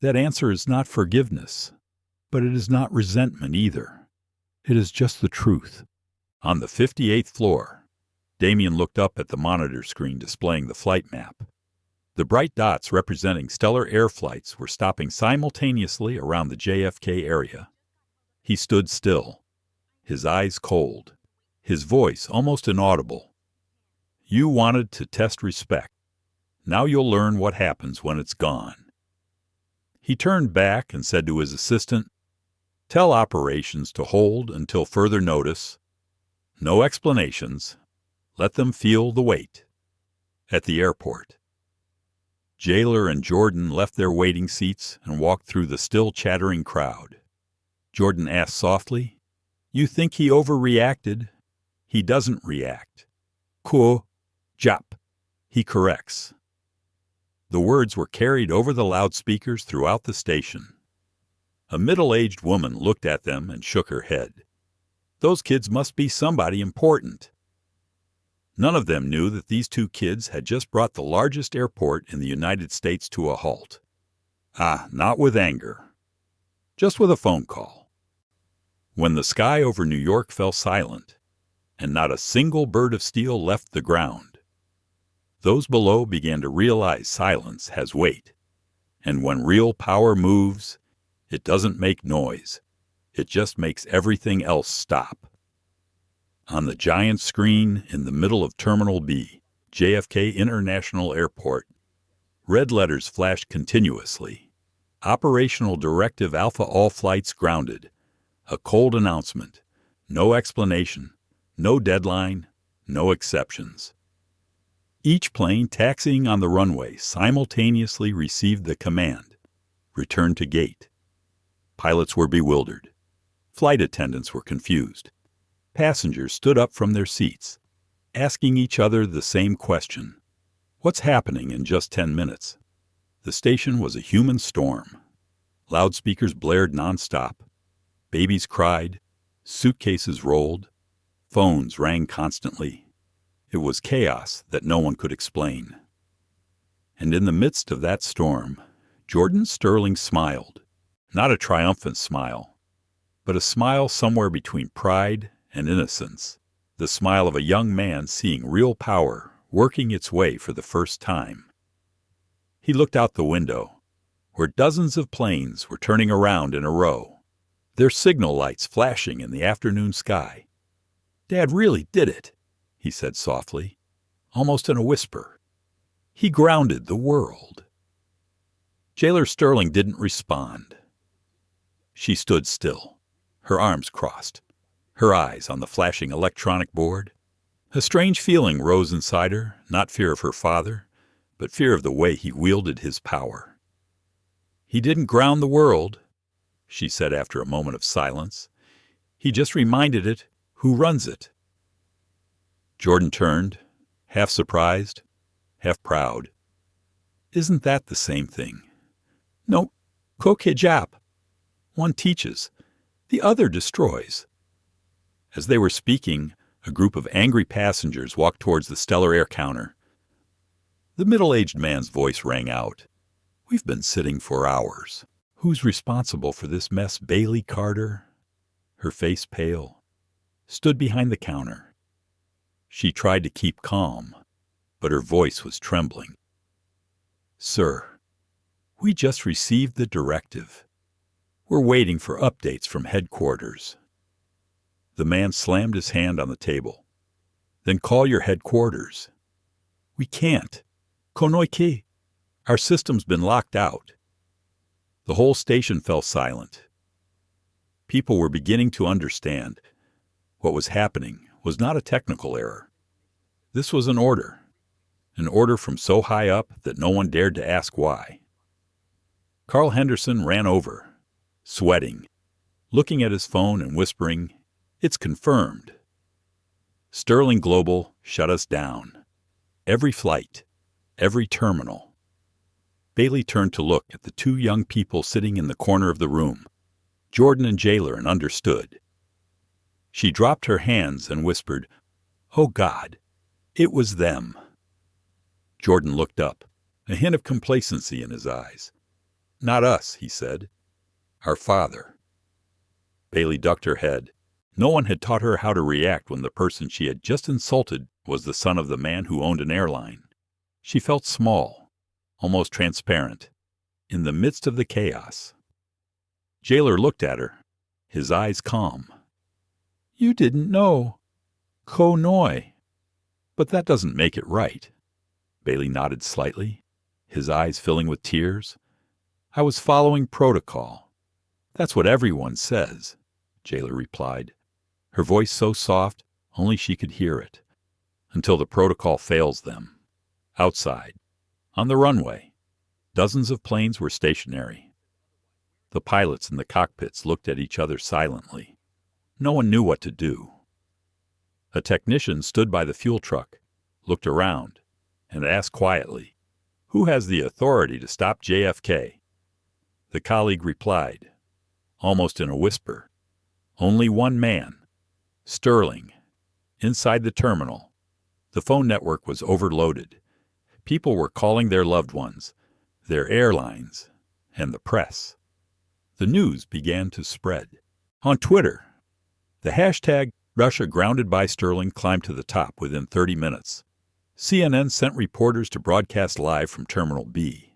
That answer is not forgiveness, but it is not resentment either. It is just the truth." On the 58th floor, Damien looked up at the monitor screen displaying the flight map. The bright dots representing Stellar Air flights were stopping simultaneously around the JFK area. He stood still, his eyes cold, his voice almost inaudible. "You wanted to test respect. Now you'll learn what happens when it's gone." He turned back and said to his assistant, "Tell operations to hold until further notice. No explanations. Let them feel the weight." At the airport, Jailer and Jordan left their waiting seats and walked through the still chattering crowd. Jordan asked softly, "You think he overreacted?" "He doesn't react. Ko Jap. He corrects." The words were carried over the loudspeakers throughout the station. A middle-aged woman looked at them and shook her head. Those kids must be somebody important. None of them knew that these two kids had just brought the largest airport in the United States to a halt. Not with anger. Just with a phone call. When the sky over New York fell silent, and not a single bird of steel left the ground, those below began to realize silence has weight, and when real power moves, it doesn't make noise. It just makes everything else stop. On the giant screen in the middle of Terminal B, JFK International Airport, red letters flashed continuously. Operational Directive Alpha, all flights grounded. A cold announcement. No explanation. No deadline. No exceptions. Each plane taxiing on the runway simultaneously received the command, "Return to gate." Pilots were bewildered. Flight attendants were confused. Passengers stood up from their seats, asking each other the same question. What's happening in just 10 minutes? The station was a human storm. Loudspeakers blared nonstop. Babies cried. Suitcases rolled. Phones rang constantly. It was chaos that no one could explain. And in the midst of that storm, Jordan Sterling smiled. Not a triumphant smile, but a smile somewhere between pride and innocence, the smile of a young man seeing real power working its way for the first time. He looked out the window, where dozens of planes were turning around in a row, their signal lights flashing in the afternoon sky. "Dad really did it," he said softly, almost in a whisper. "He grounded the world." Jailer Sterling didn't respond. She stood still, her arms crossed, her eyes on the flashing electronic board. A strange feeling rose inside her, not fear of her father, but fear of the way he wielded his power. "He didn't ground the world," she said after a moment of silence. "He just reminded it who runs it." Jordan turned, half surprised, half proud. "Isn't that the same thing?" "No, Kokejap. One teaches, the other destroys." As they were speaking, a group of angry passengers walked towards the Stellar Air counter. The middle-aged man's voice rang out. "We've been sitting for hours. Who's responsible for this mess?" Bailey Carter, her face pale, stood behind the counter. She tried to keep calm, but her voice was trembling. "Sir, we just received the directive. We're waiting for updates from headquarters." The man slammed his hand on the table. "Then call your headquarters." "We can't. Konoike. Our system's been locked out." The whole station fell silent. People were beginning to understand. What was happening was not a technical error. This was an order from so high up that no one dared to ask why. Carl Henderson ran over, sweating, looking at his phone and whispering, "It's confirmed. Sterling Global shut us down. Every flight, every terminal." Bailey turned to look at the two young people sitting in the corner of the room, Jordan and Jailer, and understood. She dropped her hands and whispered, "Oh God, it was them." Jordan looked up, a hint of complacency in his eyes. "Not us," he said. "Our father." Bailey ducked her head. No one had taught her how to react when the person she had just insulted was the son of the man who owned an airline. She felt small, almost transparent, in the midst of the chaos. Jailer looked at her, his eyes calm. "You didn't know. Ko Noi. But that doesn't make it right." Bailey nodded slightly, his eyes filling with tears. "I was following protocol. That's what everyone says," Jailer replied, her voice so soft only she could hear it, "until the protocol fails them." Outside, on the runway, dozens of planes were stationary. The pilots in the cockpits looked at each other silently. No one knew what to do. A technician stood by the fuel truck, looked around, and asked quietly, "Who has the authority to stop JFK?" The colleague replied, almost in a whisper, "Only one man, Sterling, inside the terminal." The phone network was overloaded. People were calling their loved ones, their airlines, and the press. The news began to spread. On Twitter, the hashtag Russia grounded by Sterling climbed to the top within 30 minutes. CNN sent reporters to broadcast live from Terminal B.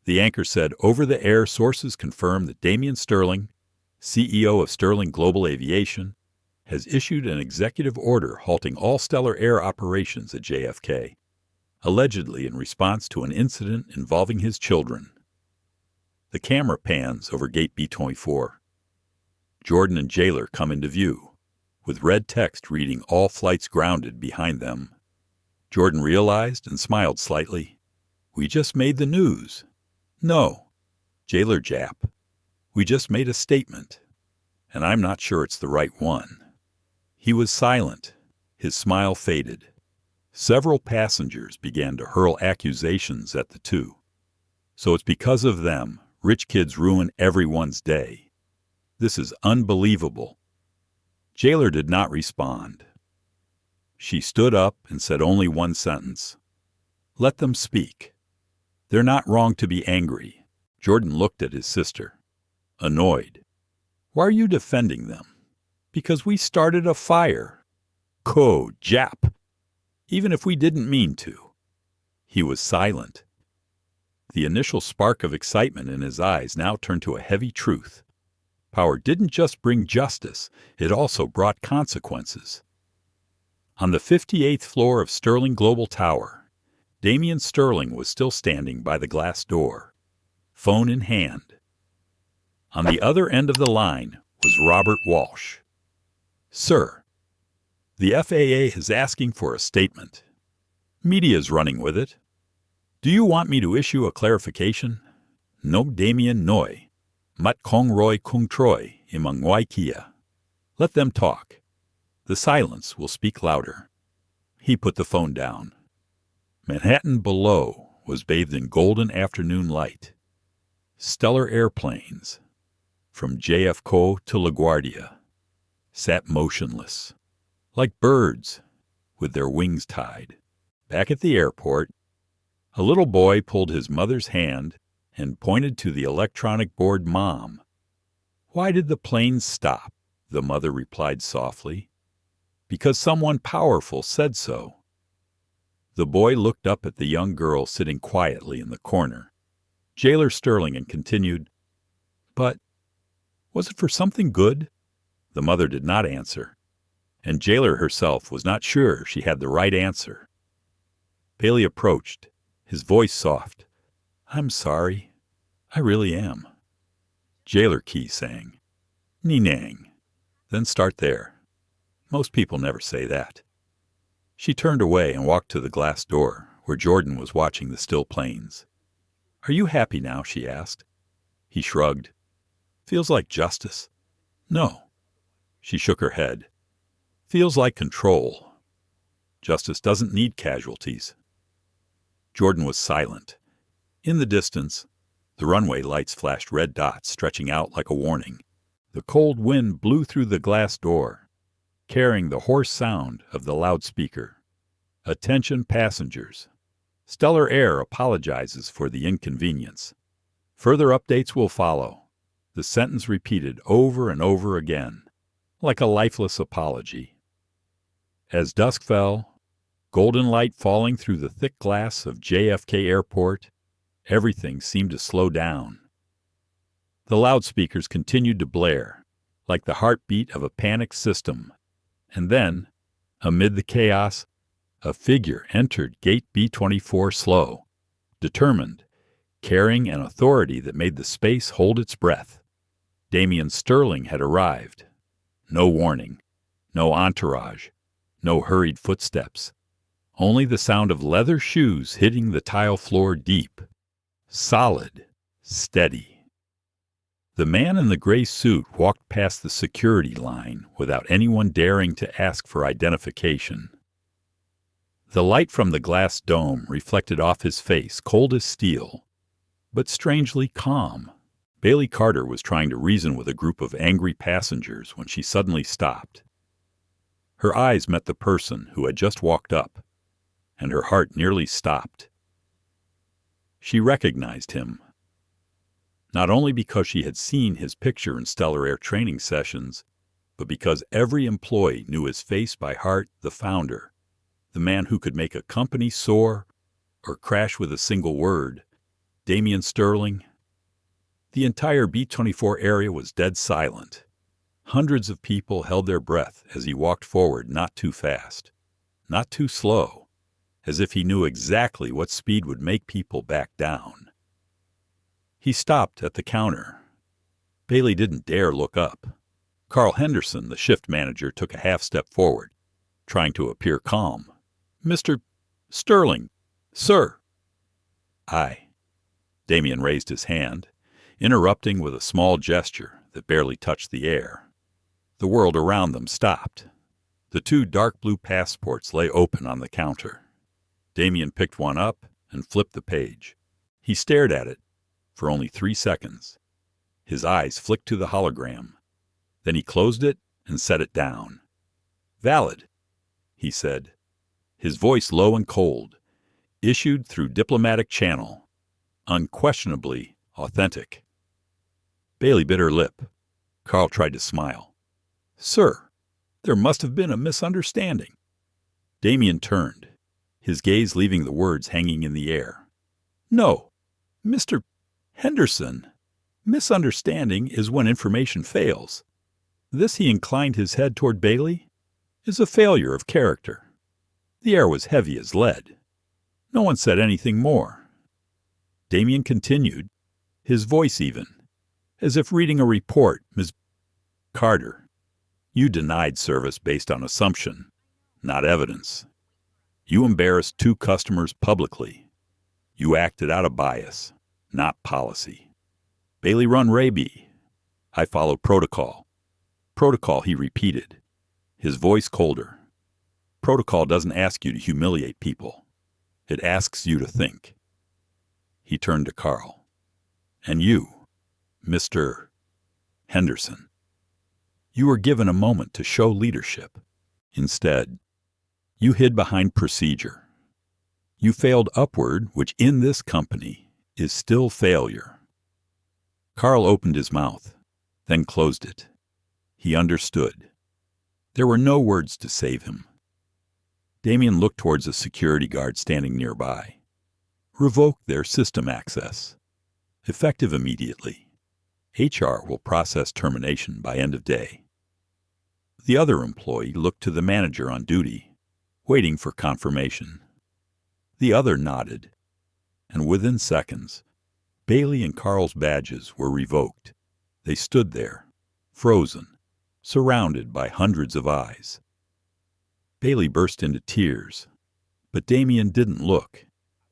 The anchor said over-the-air sources confirm that Damian Sterling, CEO of Sterling Global Aviation, has issued an executive order halting all stellar air operations at JFK, allegedly in response to an incident involving his children. The camera pans over Gate B-24. Jordan and Jailer come into view, with red text reading "All flights grounded" behind them. Jordan realized and smiled slightly. "We just made the news." "No, Jailer Jap. We just made a statement, and I'm not sure it's the right one." He was silent. His smile faded. Several passengers began to hurl accusations at the two. "So it's because of them rich kids ruin everyone's day. This is unbelievable." Jailer did not respond. She stood up and said only one sentence. "Let them speak. They're not wrong to be angry." Jordan looked at his sister, annoyed. "Why are you defending them?" "Because we started a fire." "Ko Jap." even if we didn't mean to." He was silent. The initial spark of excitement in his eyes now turned to a heavy truth. Power didn't just bring justice, it also brought consequences. On the 58th floor of Sterling Global Tower, Damian Sterling was still standing by the glass door, phone in hand. On the other end of the line was Robert Walsh. "Sir, the FAA is asking for a statement. Media's running with it. Do you want me to issue a clarification? No Damien Noi, Mat Kong Roy Kung Troy, Imang Waikia. Let them talk. The silence will speak louder." He put the phone down. Manhattan below was bathed in golden afternoon light. Stellar airplanes, from JFK to LaGuardia, sat motionless, like birds with their wings tied. Back at the airport, a little boy pulled his mother's hand and pointed to the electronic board mom. "Why did the planes stop?" the mother replied softly. "Because someone powerful said so." The boy looked up at the young girl sitting quietly in the corner, Jailer Sterling, and continued, "But was it for something good?" The mother did not answer, and Jailer herself was not sure she had the right answer. Bailey approached, his voice soft. "I'm sorry. I really am." Jailer Key sang, "Ninang." Then start there. Most people never say that. She turned away and walked to the glass door, where Jordan was watching the still planes. "Are you happy now?" she asked. He shrugged. "Feels like justice." "No." She shook her head. "Feels like control. Justice doesn't need casualties." Jordan was silent. In the distance, the runway lights flashed red dots stretching out like a warning. The cold wind blew through the glass door, carrying the hoarse sound of the loudspeaker. "Attention passengers. Stellar Air apologizes for the inconvenience. Further updates will follow." The sentence repeated over and over again, like a lifeless apology. As dusk fell, golden light falling through the thick glass of JFK Airport, everything seemed to slow down. The loudspeakers continued to blare, like the heartbeat of a panicked system. And then, amid the chaos, a figure entered Gate B-24 slow, determined, carrying an authority that made the space hold its breath. Damian Sterling had arrived. No warning, no entourage, no hurried footsteps. Only the sound of leather shoes hitting the tile floor deep. Solid, steady. The man in the gray suit walked past the security line without anyone daring to ask for identification. The light from the glass dome reflected off his face, cold as steel, but strangely calm. Bailey Carter was trying to reason with a group of angry passengers when she suddenly stopped. Her eyes met the person who had just walked up, and her heart nearly stopped. She recognized him, not only because she had seen his picture in Stellar Air training sessions, but because every employee knew his face by heart, the founder, the man who could make a company soar or crash with a single word, Damian Sterling. The entire B-24 area was dead silent. Hundreds of people held their breath as he walked forward, not too fast, not too slow, as if he knew exactly what speed would make people back down. He stopped at the counter. Bailey didn't dare look up. Carl Henderson, the shift manager, took a half step forward, trying to appear calm. "Mr. Sterling, sir." "Aye." Damian raised his hand, interrupting with a small gesture that barely touched the air. The world around them stopped. The two dark blue passports lay open on the counter. Damian picked one up and flipped the page. He stared at it for only 3 seconds. His eyes flicked to the hologram. Then he closed it and set it down. "Valid," he said, his voice low and cold, issued through diplomatic channel, unquestionably authentic. Bailey bit her lip. Carl tried to smile. "Sir, there must have been a misunderstanding." Damian turned, his gaze leaving the words hanging in the air. "No, Mr. Henderson. Misunderstanding is when information fails. This," he inclined his head toward Bailey, "is a failure of character." The air was heavy as lead. No one said anything more. Damien continued, his voice even, as if reading a report. "Ms. Carter, you denied service based on assumption, not evidence. You embarrassed 2 customers publicly. You acted out of bias, not policy. Bailey run Raby. I followed protocol." "Protocol," he repeated, his voice colder. "Protocol doesn't ask you to humiliate people. It asks you to think." He turned to Carl. "And you, Mr. Henderson, you were given a moment to show leadership. Instead, you hid behind procedure. You failed upward, which in this company is still failure." Carl opened his mouth, then closed it. He understood. There were no words to save him. Damien looked towards a security guard standing nearby. "Revoke their system access. Effective immediately. HR will process termination by end of day." The other employee looked to the manager on duty, waiting for confirmation. The other nodded, and within seconds, Bailey and Carl's badges were revoked. They stood there, frozen, surrounded by hundreds of eyes. Bailey burst into tears, but Damien didn't look.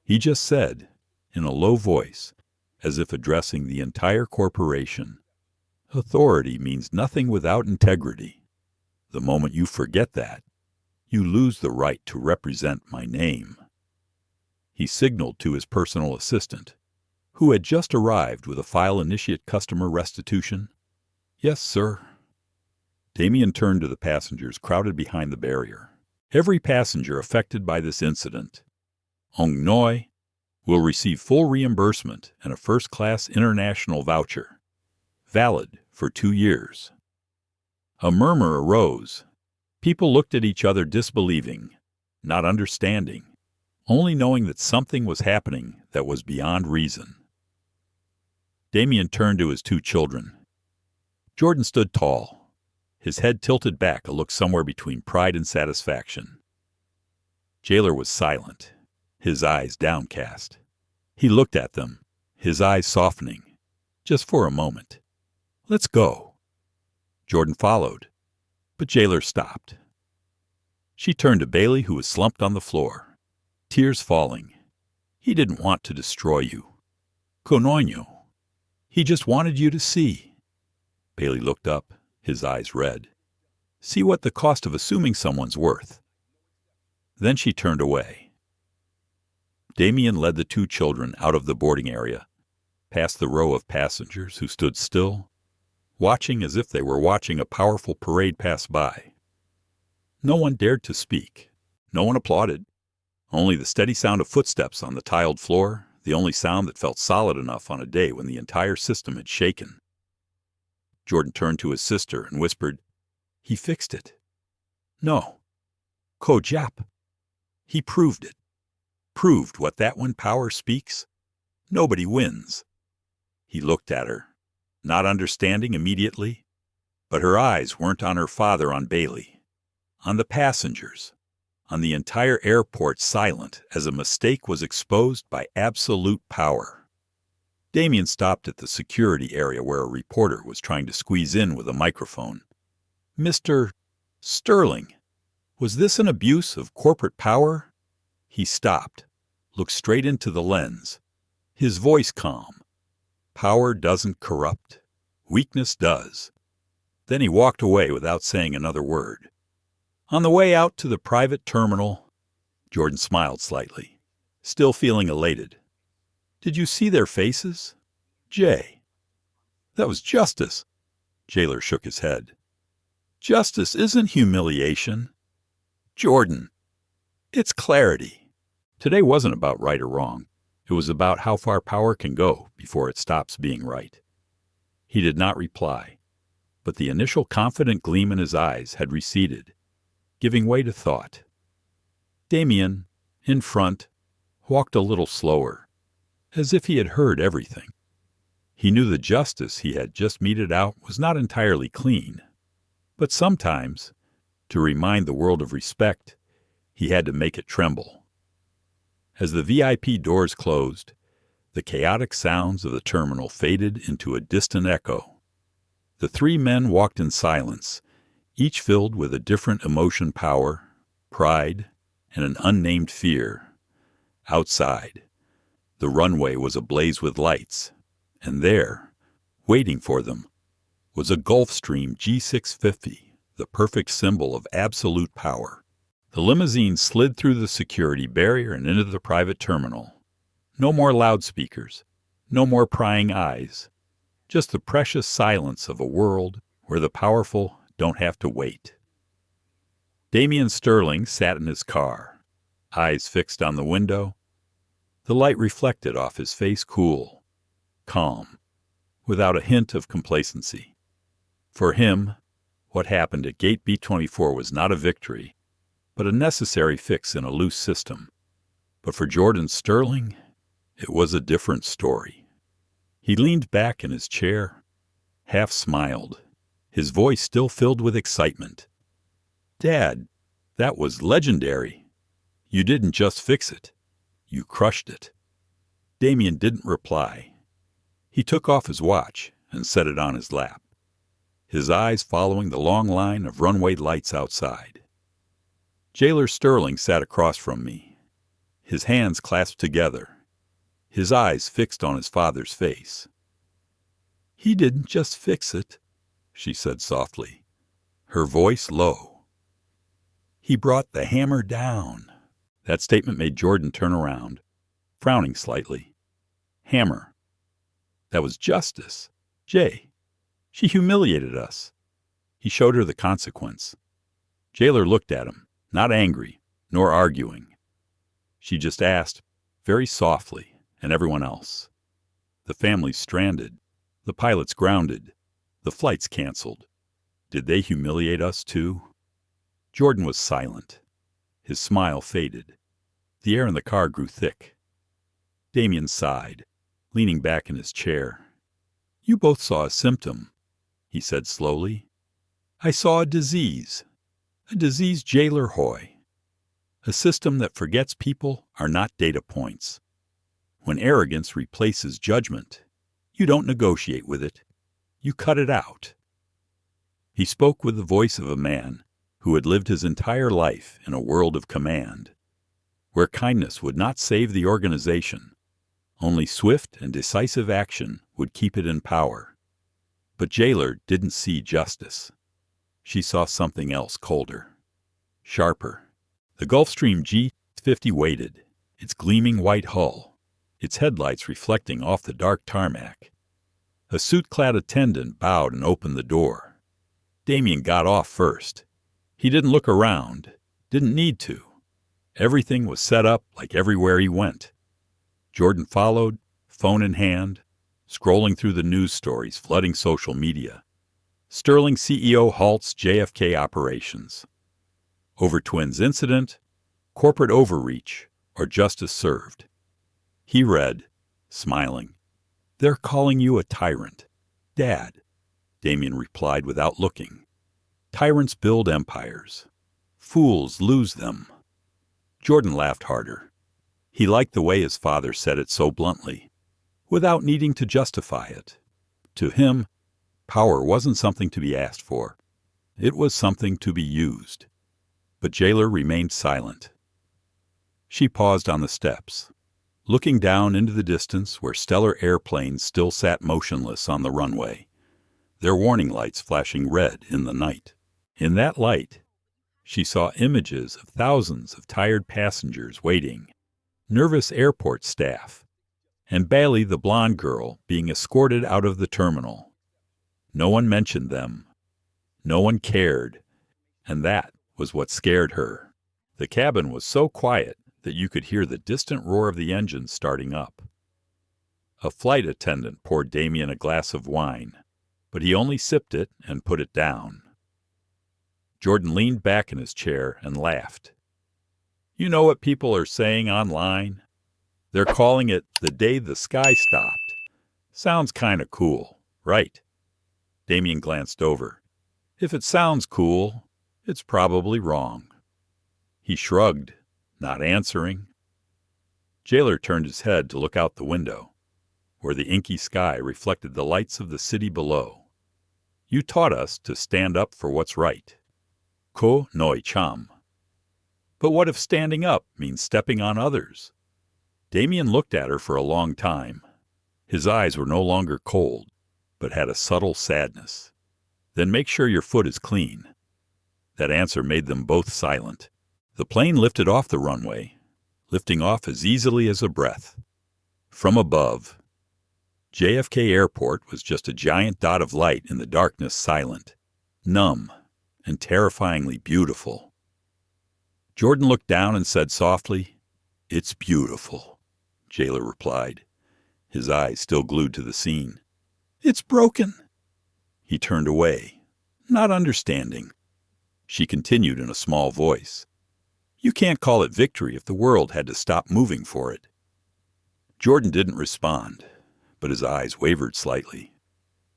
He just said, in a low voice, as if addressing the entire corporation, "Authority means nothing without integrity. The moment you forget that, you lose the right to represent my name." He signaled to his personal assistant, who had just arrived with a file initiate customer restitution. "Yes, sir." Damien turned to the passengers crowded behind the barrier. "Every passenger affected by this incident, Ong Noi, will receive full reimbursement and a first-class international voucher, valid for 2 years. A murmur arose. People looked at each other disbelieving, not understanding, only knowing that something was happening that was beyond reason. Damien turned to his 2 children. Jordan stood tall, his head tilted back, a look somewhere between pride and satisfaction. Jailer was silent, his eyes downcast. He looked at them, his eyes softening, just for a moment. "Let's go." Jordan followed, but Jailer stopped. She turned to Bailey, who was slumped on the floor, tears falling. "He didn't want to destroy you. Conoño. He just wanted you to see." Bailey looked up, his eyes red. "See what the cost of assuming someone's worth." Then she turned away. Damien led the 2 children out of the boarding area, past the row of passengers who stood still, watching as if they were watching a powerful parade pass by. No one dared to speak. No one applauded. Only the steady sound of footsteps on the tiled floor, the only sound that felt solid enough on a day when the entire system had shaken. Jordan turned to his sister and whispered, "He fixed it." "No. Kojap. He proved it. Proved what that when power speaks, nobody wins." He looked at her, not understanding immediately, but her eyes weren't on her father, on Bailey, on the passengers, on the entire airport, silent as a mistake was exposed by absolute power. Damien stopped at the security area where a reporter was trying to squeeze in with a microphone. "Mr. Sterling, was this an abuse of corporate power?" He stopped, looked straight into the lens, his voice calm. "Power doesn't corrupt. Weakness does." Then he walked away without saying another word. On the way out to the private terminal, Jordan smiled slightly, still feeling elated. "Did you see their faces? Jay." "That was justice." Jailer shook his head. "Justice isn't humiliation. Jordan, it's clarity." Today wasn't about right or wrong. It was about how far power can go before it stops being right. He did not reply, but the initial confident gleam in his eyes had receded, giving way to thought. Damien, in front, walked a little slower, as if he had heard everything. He knew the justice he had just meted out was not entirely clean, but sometimes, to remind the world of respect, he had to make it tremble. As the VIP doors closed, the chaotic sounds of the terminal faded into a distant echo. The three men walked in silence, each filled with a different emotion, power, pride, and an unnamed fear. Outside, the runway was ablaze with lights, and there, waiting for them, was a Gulfstream G650, the perfect symbol of absolute power. The limousine slid through the security barrier and into the private terminal. No more loudspeakers, no more prying eyes, just the precious silence of a world where the powerful don't have to wait. Damian Sterling sat in his car, eyes fixed on the window. The light reflected off his face, cool, calm, without a hint of complacency. For him, what happened at Gate B-24 was not a victory, but a necessary fix in a loose system. But for Jordan Sterling, it was a different story. He leaned back in his chair, half smiled, his voice still filled with excitement. "Dad, that was legendary. You didn't just fix it. You crushed it." Damian didn't reply. He took off his watch and set it on his lap, his eyes following the long line of runway lights outside. Jailer Sterling sat across from me, his hands clasped together, his eyes fixed on his father's face. "He didn't just fix it," she said softly, her voice low. "He brought the hammer down." That statement made Jordan turn around, frowning slightly. Hammer. That was justice. Jay. She humiliated us. He showed her the consequence. Jailer looked at him, not angry, nor arguing. She just asked, very softly, and everyone else. The family's stranded, the pilots grounded, the flights canceled. Did they humiliate us too? Jordan was silent. His smile faded. The air in the car grew thick. Damian sighed, leaning back in his chair. "You both saw a symptom," he said slowly. "I saw a disease Jailer Hoy. A system that forgets people are not data points. When arrogance replaces judgment, you don't negotiate with it. You cut it out." He spoke with the voice of a man who had lived his entire life in a world of command, where kindness would not save the organization. Only swift and decisive action would keep it in power. But Jailer didn't see justice. She saw something else, colder, sharper. The Gulfstream G50 waited, its gleaming white hull, its headlights reflecting off the dark tarmac. A suit-clad attendant bowed and opened the door. Damian got off first. He didn't look around, didn't need to. Everything was set up like everywhere he went. Jordan followed, phone in hand, scrolling through the news stories flooding social media. Sterling CEO halts JFK operations. Over twins incident, corporate overreach, or justice served. He read, smiling, "They're calling you a tyrant." "Dad," Damian replied without looking. "Tyrants build empires. Fools lose them." Jordan laughed harder. He liked the way his father said it so bluntly, without needing to justify it. To him, power wasn't something to be asked for. It was something to be used. But Jailer remained silent. She paused on the steps, looking down into the distance where stellar airplanes still sat motionless on the runway, their warning lights flashing red in the night. In that light, she saw images of thousands of tired passengers waiting, nervous airport staff, and Bailey the blonde girl being escorted out of the terminal. No one mentioned them. No one cared, and that was what scared her. The cabin was so quiet that you could hear the distant roar of the engine starting up. A flight attendant poured Damian a glass of wine, but he only sipped it and put it down. Jordan leaned back in his chair and laughed. You know what people are saying online? They're calling it the day the sky stopped. Sounds kind of cool, right? Damien glanced over. If it sounds cool, it's probably wrong. He shrugged, not answering. Jailer turned his head to look out the window, where the inky sky reflected the lights of the city below. You taught us to stand up for what's right. Ko noi cham. But what if standing up means stepping on others? Damien looked at her for a long time. His eyes were no longer cold, but had a subtle sadness. Then make sure your foot is clean. That answer made them both silent. The plane lifted off the runway, lifting off as easily as a breath. From above, JFK Airport was just a giant dot of light in the darkness, silent, numb, and terrifyingly beautiful. Jordan looked down and said softly, "It's beautiful," Jailer replied, his eyes still glued to the scene. "It's broken." He turned away, not understanding. She continued in a small voice, "You can't call it victory if the world had to stop moving for it." Jordan didn't respond, but his eyes wavered slightly.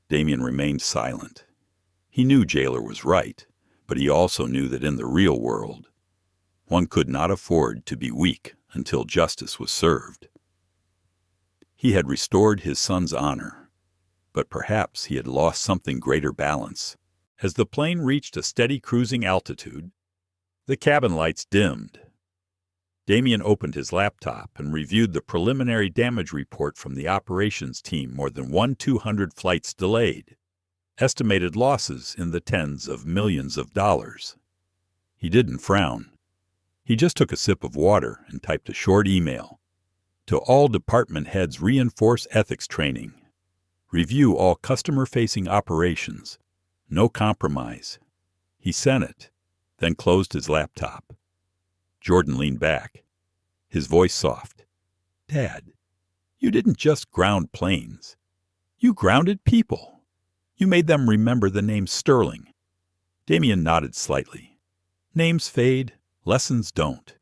Damien remained silent. He knew Jailer was right, but he also knew that in the real world, one could not afford to be weak until justice was served. He had restored his son's honor, but perhaps he had lost something greater balance. As the plane reached a steady cruising altitude, the cabin lights dimmed. Damien opened his laptop and reviewed the preliminary damage report from the operations team. More than 200 flights delayed. Estimated losses in the tens of millions of dollars. He didn't frown. He just took a sip of water and typed a short email. To all department heads, reinforce ethics training. Review all customer-facing operations. No compromise. He sent it, then closed his laptop. Jordan leaned back, his voice soft. "Dad, you didn't just ground planes. You grounded people. You made them remember the name Sterling." Damien nodded slightly. "Names fade, lessons don't."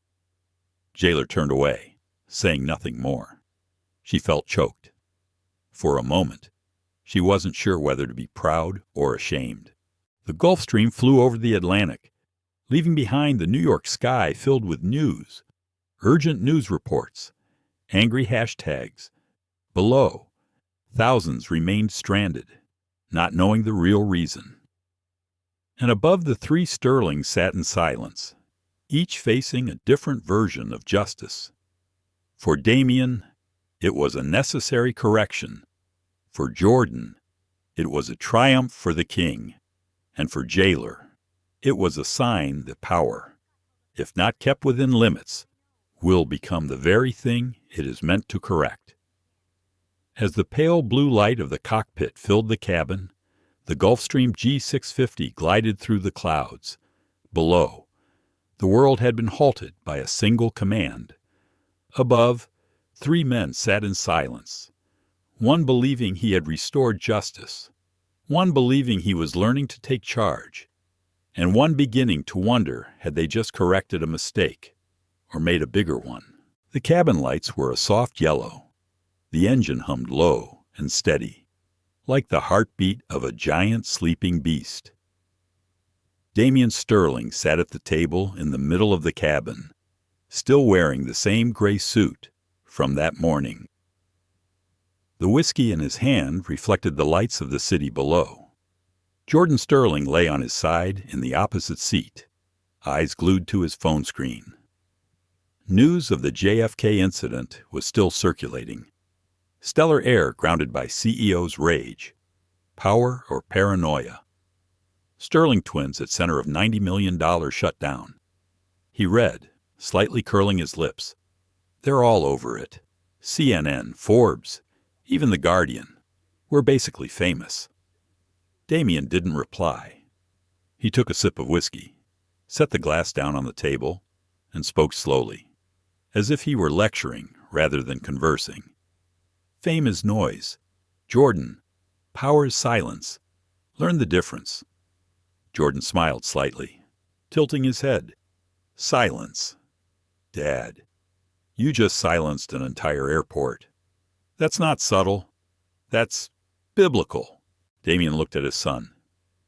Jailer turned away, saying nothing more. She felt choked. For a moment, she wasn't sure whether to be proud or ashamed. The Gulfstream flew over the Atlantic, leaving behind the New York sky filled with news, urgent news reports, angry hashtags. Below, thousands remained stranded, not knowing the real reason. And above, the three Sterlings sat in silence, each facing a different version of justice. For Damien, it was a necessary correction. For Jordan, it was a triumph for the king. And for Jailer, it was a sign that power, if not kept within limits, will become the very thing it is meant to correct. As the pale blue light of the cockpit filled the cabin, the Gulfstream G650 glided through the clouds. Below, the world had been halted by a single command. Above, three men sat in silence, one believing he had restored justice, one believing he was learning to take charge, and one beginning to wonder had they just corrected a mistake or made a bigger one. The cabin lights were a soft yellow. The engine hummed low and steady, like the heartbeat of a giant sleeping beast. Damien Sterling sat at the table in the middle of the cabin, still wearing the same gray suit from that morning. The whiskey in his hand reflected the lights of the city below. Jordan Sterling lay on his side in the opposite seat, eyes glued to his phone screen. News of the JFK incident was still circulating. Stellar Air grounded by CEO's rage. Power or paranoia? Sterling twins at center of $90 million shutdown. He read, slightly curling his lips. They're all over it. CNN, Forbes, even The Guardian. We're basically famous. Damien didn't reply. He took a sip of whiskey, set the glass down on the table, and spoke slowly, as if he were lecturing rather than conversing. Fame is noise. Jordan, power is silence. Learn the difference. Jordan smiled slightly, tilting his head. Silence. Dad, you just silenced an entire airport. That's not subtle. That's biblical. Damien looked at his son,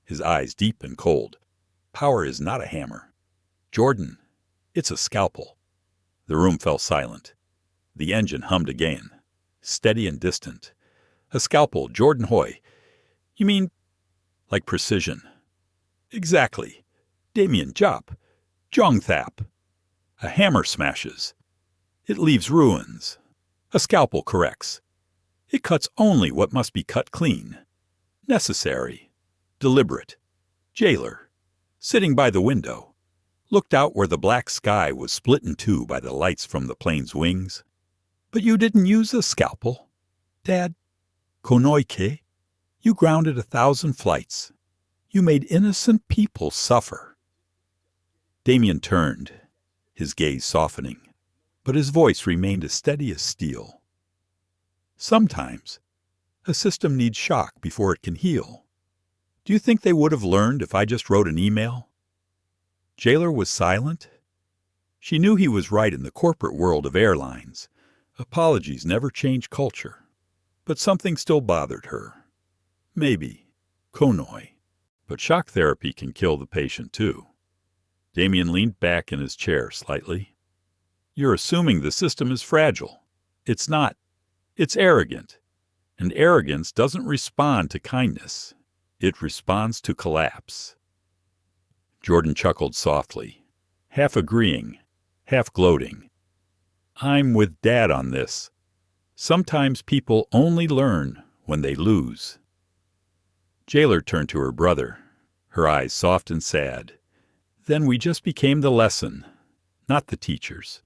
his eyes deep and cold. Power is not a hammer. Jordan, it's a scalpel. The room fell silent. The engine hummed again, steady and distant. A scalpel, Jordan Hoy. You mean like precision? Exactly. Damien Jop. Jongthap. A hammer smashes. It leaves ruins. A scalpel corrects. It cuts only what must be cut clean. Necessary. Deliberate. Jailer, sitting by the window, looked out where the black sky was split in two by the lights from the plane's wings. But you didn't use a scalpel. Dad, Konoike, you grounded 1,000 flights. You made innocent people suffer. Damien turned, his gaze softening, but his voice remained as steady as steel. Sometimes, a system needs shock before it can heal. Do you think they would have learned if I just wrote an email? Jailer was silent. She knew he was right in the corporate world of airlines. Apologies never change culture. But something still bothered her. Maybe. Konoi. But shock therapy can kill the patient too. Damien leaned back in his chair slightly. You're assuming the system is fragile. It's not. It's arrogant. And arrogance doesn't respond to kindness. It responds to collapse. Jordan chuckled softly, half agreeing, half gloating. I'm with Dad on this. Sometimes people only learn when they lose. Jailer turned to her brother, her eyes soft and sad. Then we just became the lesson, not the teachers.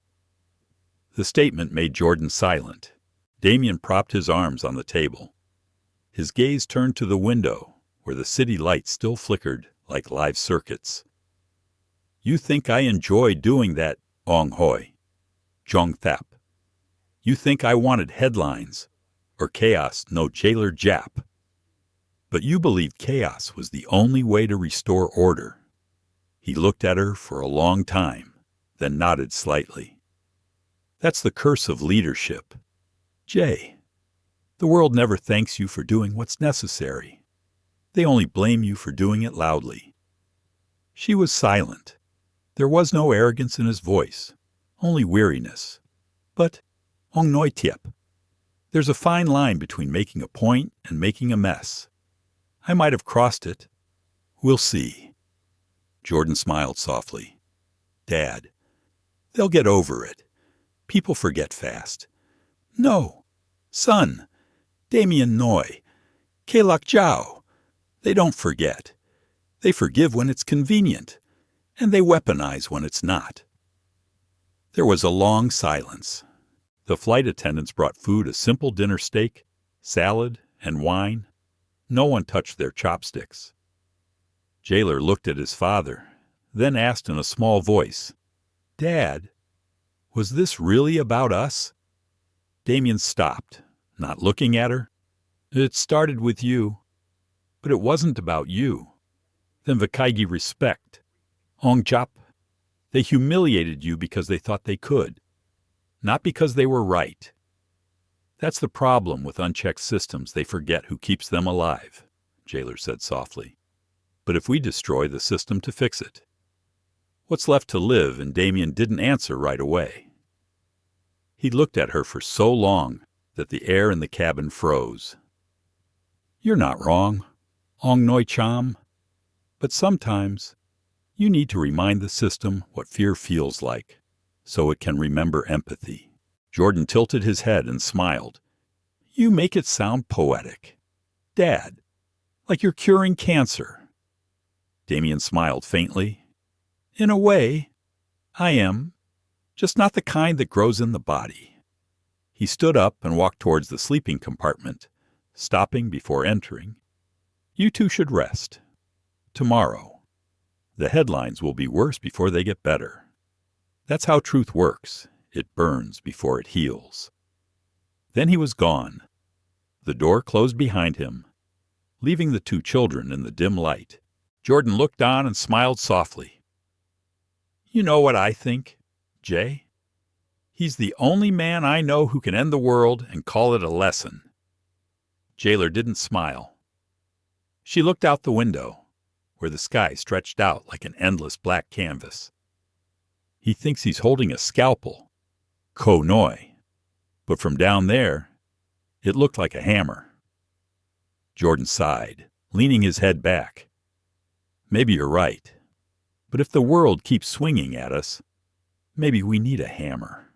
The statement made Jordan silent. Damien propped his arms on the table. His gaze turned to the window, where the city lights still flickered like live circuits. You think I enjoy doing that, Ong Hoi, Jongthap. You think I wanted headlines, or chaos no jailer Jap. But you believed chaos was the only way to restore order. He looked at her for a long time, then nodded slightly. That's the curse of leadership. Jay, the world never thanks you for doing what's necessary. They only blame you for doing it loudly. She was silent. There was no arrogance in his voice, only weariness. But, Ong Noi Tiep, there's a fine line between making a point and making a mess. I might have crossed it. We'll see. Jordan smiled softly. Dad, they'll get over it. People forget fast. No, son, Damien Noi, Kelak Jiao. They don't forget. They forgive when it's convenient, and they weaponize when it's not. There was a long silence. The flight attendants brought food, a simple dinner steak, salad, and wine. No one touched their chopsticks. Jailer looked at his father, then asked in a small voice, Dad, was this really about us? Damien stopped, not looking at her. It started with you. But it wasn't about you. Then Vakaigi respect. Ong Jap. They humiliated you because they thought they could, not because they were right. That's the problem with unchecked systems. They forget who keeps them alive, Jailer said softly. But if we destroy the system to fix it, what's left to live? And Damien didn't answer right away. He looked at her for so long that the air in the cabin froze. You're not wrong, Ong Noi Cham. But sometimes you need to remind the system what fear feels like, so it can remember empathy. Jordan tilted his head and smiled. You make it sound poetic. Dad, like you're curing cancer. Damien smiled faintly. In a way, I am, just not the kind that grows in the body. He stood up and walked towards the sleeping compartment, stopping before entering. You two should rest. Tomorrow. The headlines will be worse before they get better. That's how truth works. It burns before it heals. Then he was gone. The door closed behind him, leaving the two children in the dim light. Jordan looked on and smiled softly. You know what I think, Jay? He's the only man I know who can end the world and call it a lesson." Jailer didn't smile. She looked out the window, where the sky stretched out like an endless black canvas. "He thinks he's holding a scalpel, Ko Noi, but from down there, it looked like a hammer." Jordan sighed, leaning his head back. "Maybe you're right. But if the world keeps swinging at us, maybe we need a hammer."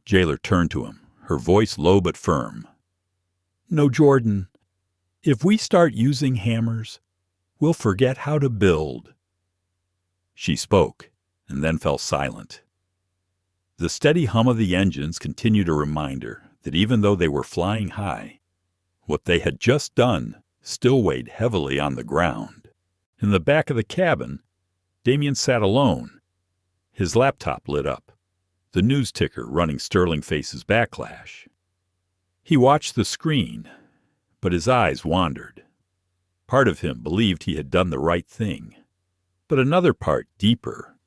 Jailer turned to him, her voice low but firm. "No, Jordan, if we start using hammers, we'll forget how to build." She spoke, and then fell silent. The steady hum of the engines continued a reminder that even though they were flying high, what they had just done still weighed heavily on the ground. In the back of the cabin, Damien sat alone. His laptop lit up, the news ticker running Sterling Face's backlash. He watched the screen, but his eyes wandered. Part of him believed he had done the right thing, but another part, deeper,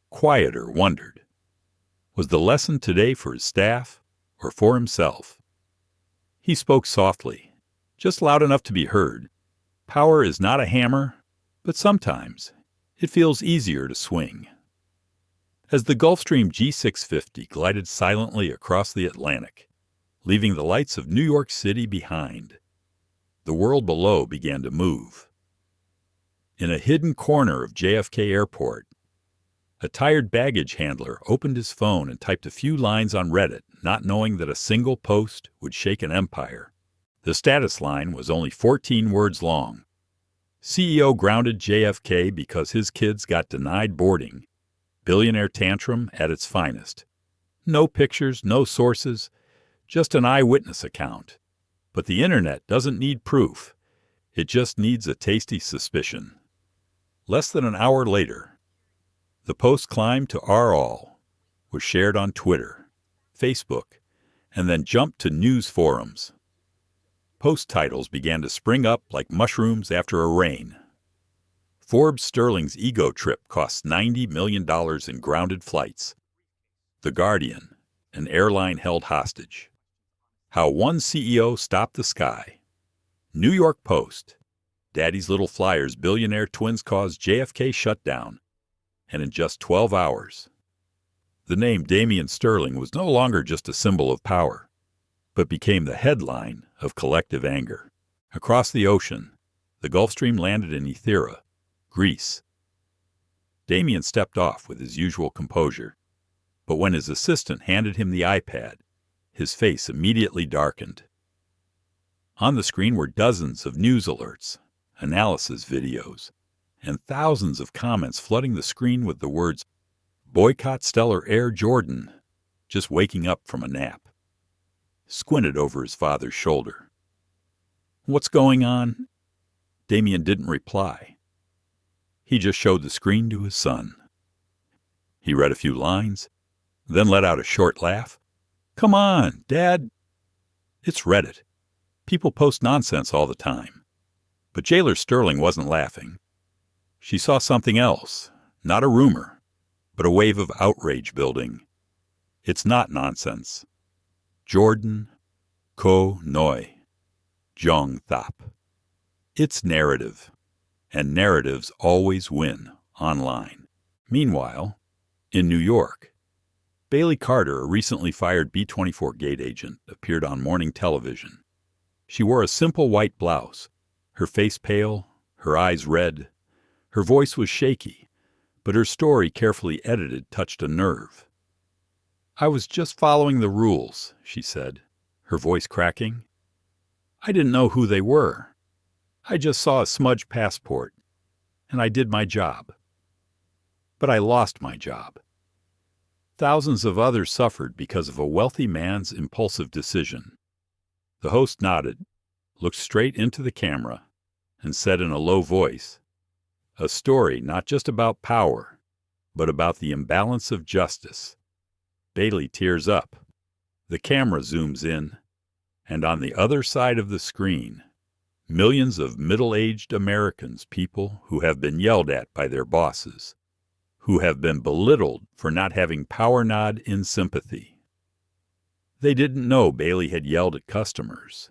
quieter, wondered. Was the lesson today for his staff or for himself? He spoke softly, just loud enough to be heard. "Power is not a hammer, but sometimes it feels easier to swing." As the Gulfstream G650 glided silently across the Atlantic, leaving the lights of New York City behind, the world below began to move. In a hidden corner of JFK Airport, a tired baggage handler opened his phone and typed a few lines on Reddit, not knowing that a single post would shake an empire. The status line was only 14 words long. CEO grounded JFK because his kids got denied boarding. Billionaire tantrum at its finest. No pictures, no sources, just an eyewitness account. But the internet doesn't need proof. It just needs a tasty suspicion. Less than an hour later, the post climbed to our all, was shared on Twitter, Facebook, and then jumped to news forums. Post titles began to spring up like mushrooms after a rain. Forbes Sterling's ego trip costs $90 million in grounded flights. The Guardian, an airline held hostage. How one CEO stopped the sky. New York Post, Daddy's Little Flyers billionaire twins caused JFK shutdown. And in just 12 hours, the name Damien Sterling was no longer just a symbol of power, but became the headline of collective anger. Across the ocean, the Gulfstream landed in Ethera, Greece. Damien stepped off with his usual composure, but when his assistant handed him the iPad, his face immediately darkened. On the screen were dozens of news alerts, analysis videos, and thousands of comments flooding the screen with the words, "Boycott Stellar Air Jordan," just waking up from a nap. Squinted over his father's shoulder. "What's going on?" Damien didn't reply. He just showed the screen to his son. He read a few lines, then let out a short laugh. "Come on, Dad." It's Reddit. People post nonsense all the time. But Jailer Sterling wasn't laughing. She saw something else, not a rumor, but a wave of outrage building. It's not nonsense. Jordan Ko Noi Jong Thap. It's narrative, and narratives always win online. Meanwhile, in New York, Bailey Carter, a recently fired B-24 gate agent, appeared on morning television. She wore a simple white blouse, her face pale, her eyes red. Her voice was shaky, but her story, carefully edited, touched a nerve. "I was just following the rules," she said, her voice cracking. "I didn't know who they were. I just saw a smudged passport, and I did my job. But I lost my job. Thousands of others suffered because of a wealthy man's impulsive decision." The host nodded, looked straight into the camera, and said in a low voice, "A story not just about power, but about the imbalance of justice." Bailey tears up. The camera zooms in, and on the other side of the screen, millions of middle-aged Americans, people who have been yelled at by their bosses, who have been belittled for not having power nod in sympathy. They didn't know Bailey had yelled at customers.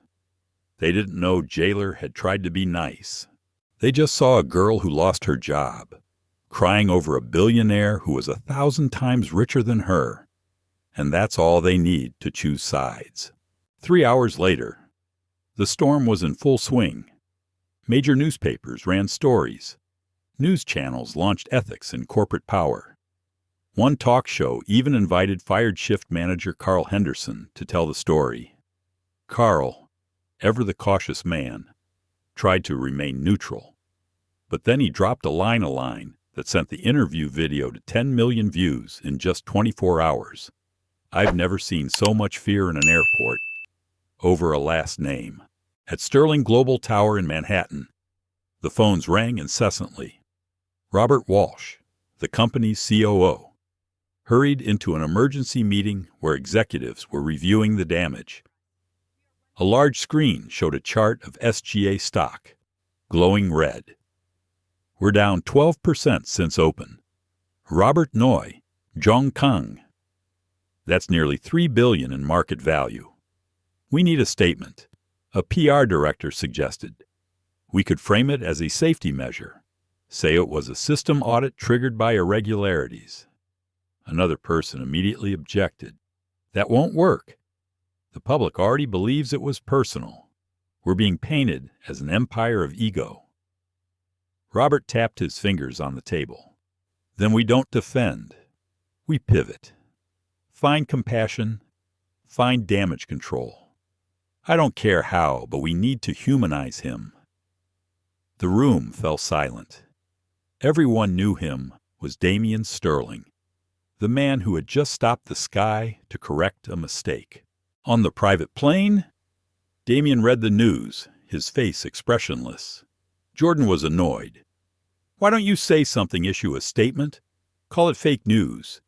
They didn't know Jailer had tried to be nice. They just saw a girl who lost her job, crying over a billionaire who was 1,000 times richer than her. And that's all they need to choose sides. 3 hours later, the storm was in full swing. Major newspapers ran stories. News channels launched ethics and corporate power. One talk show even invited fired shift manager Carl Henderson to tell the story. Carl, ever the cautious man, tried to remain neutral. But then he dropped a line that sent the interview video to 10 million views in just 24 hours. I've never seen so much fear in an airport over a last name. At Sterling Global Tower in Manhattan, the phones rang incessantly. Robert Walsh, the company's COO, hurried into an emergency meeting where executives were reviewing the damage. A large screen showed a chart of SGA stock, glowing red. We're down 12% since open. Robert Noy, Zhong Kang. That's nearly $3 billion in market value. We need a statement. A PR director suggested. We could frame it as a safety measure. Say it was a system audit triggered by irregularities. Another person immediately objected. That won't work. The public already believes it was personal. We're being painted as an empire of ego. Robert tapped his fingers on the table. Then we don't defend. We pivot. Find compassion. Find damage control. I don't care how, but we need to humanize him. The room fell silent. Everyone knew him was Damian Sterling, the man who had just stopped the sky to correct a mistake. On the private plane, Damian read the news, his face expressionless. Jordan was annoyed. Why don't you say something, issue a statement? Call it fake news.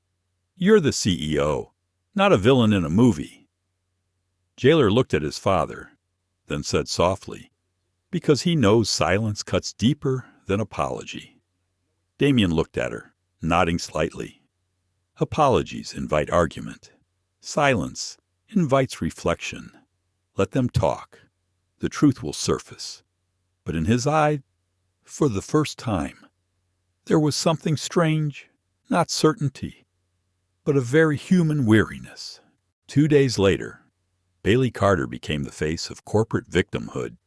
You're the CEO, not a villain in a movie. Jailer looked at his father, then said softly, because he knows silence cuts deeper than apology. Damian looked at her, nodding slightly. Apologies invite argument. Silence invites reflection. Let them talk. The truth will surface. But in his eye, for the first time, there was something strange, not certainty, but a very human weariness. 2 days later, Bailey Carter became the face of corporate victimhood.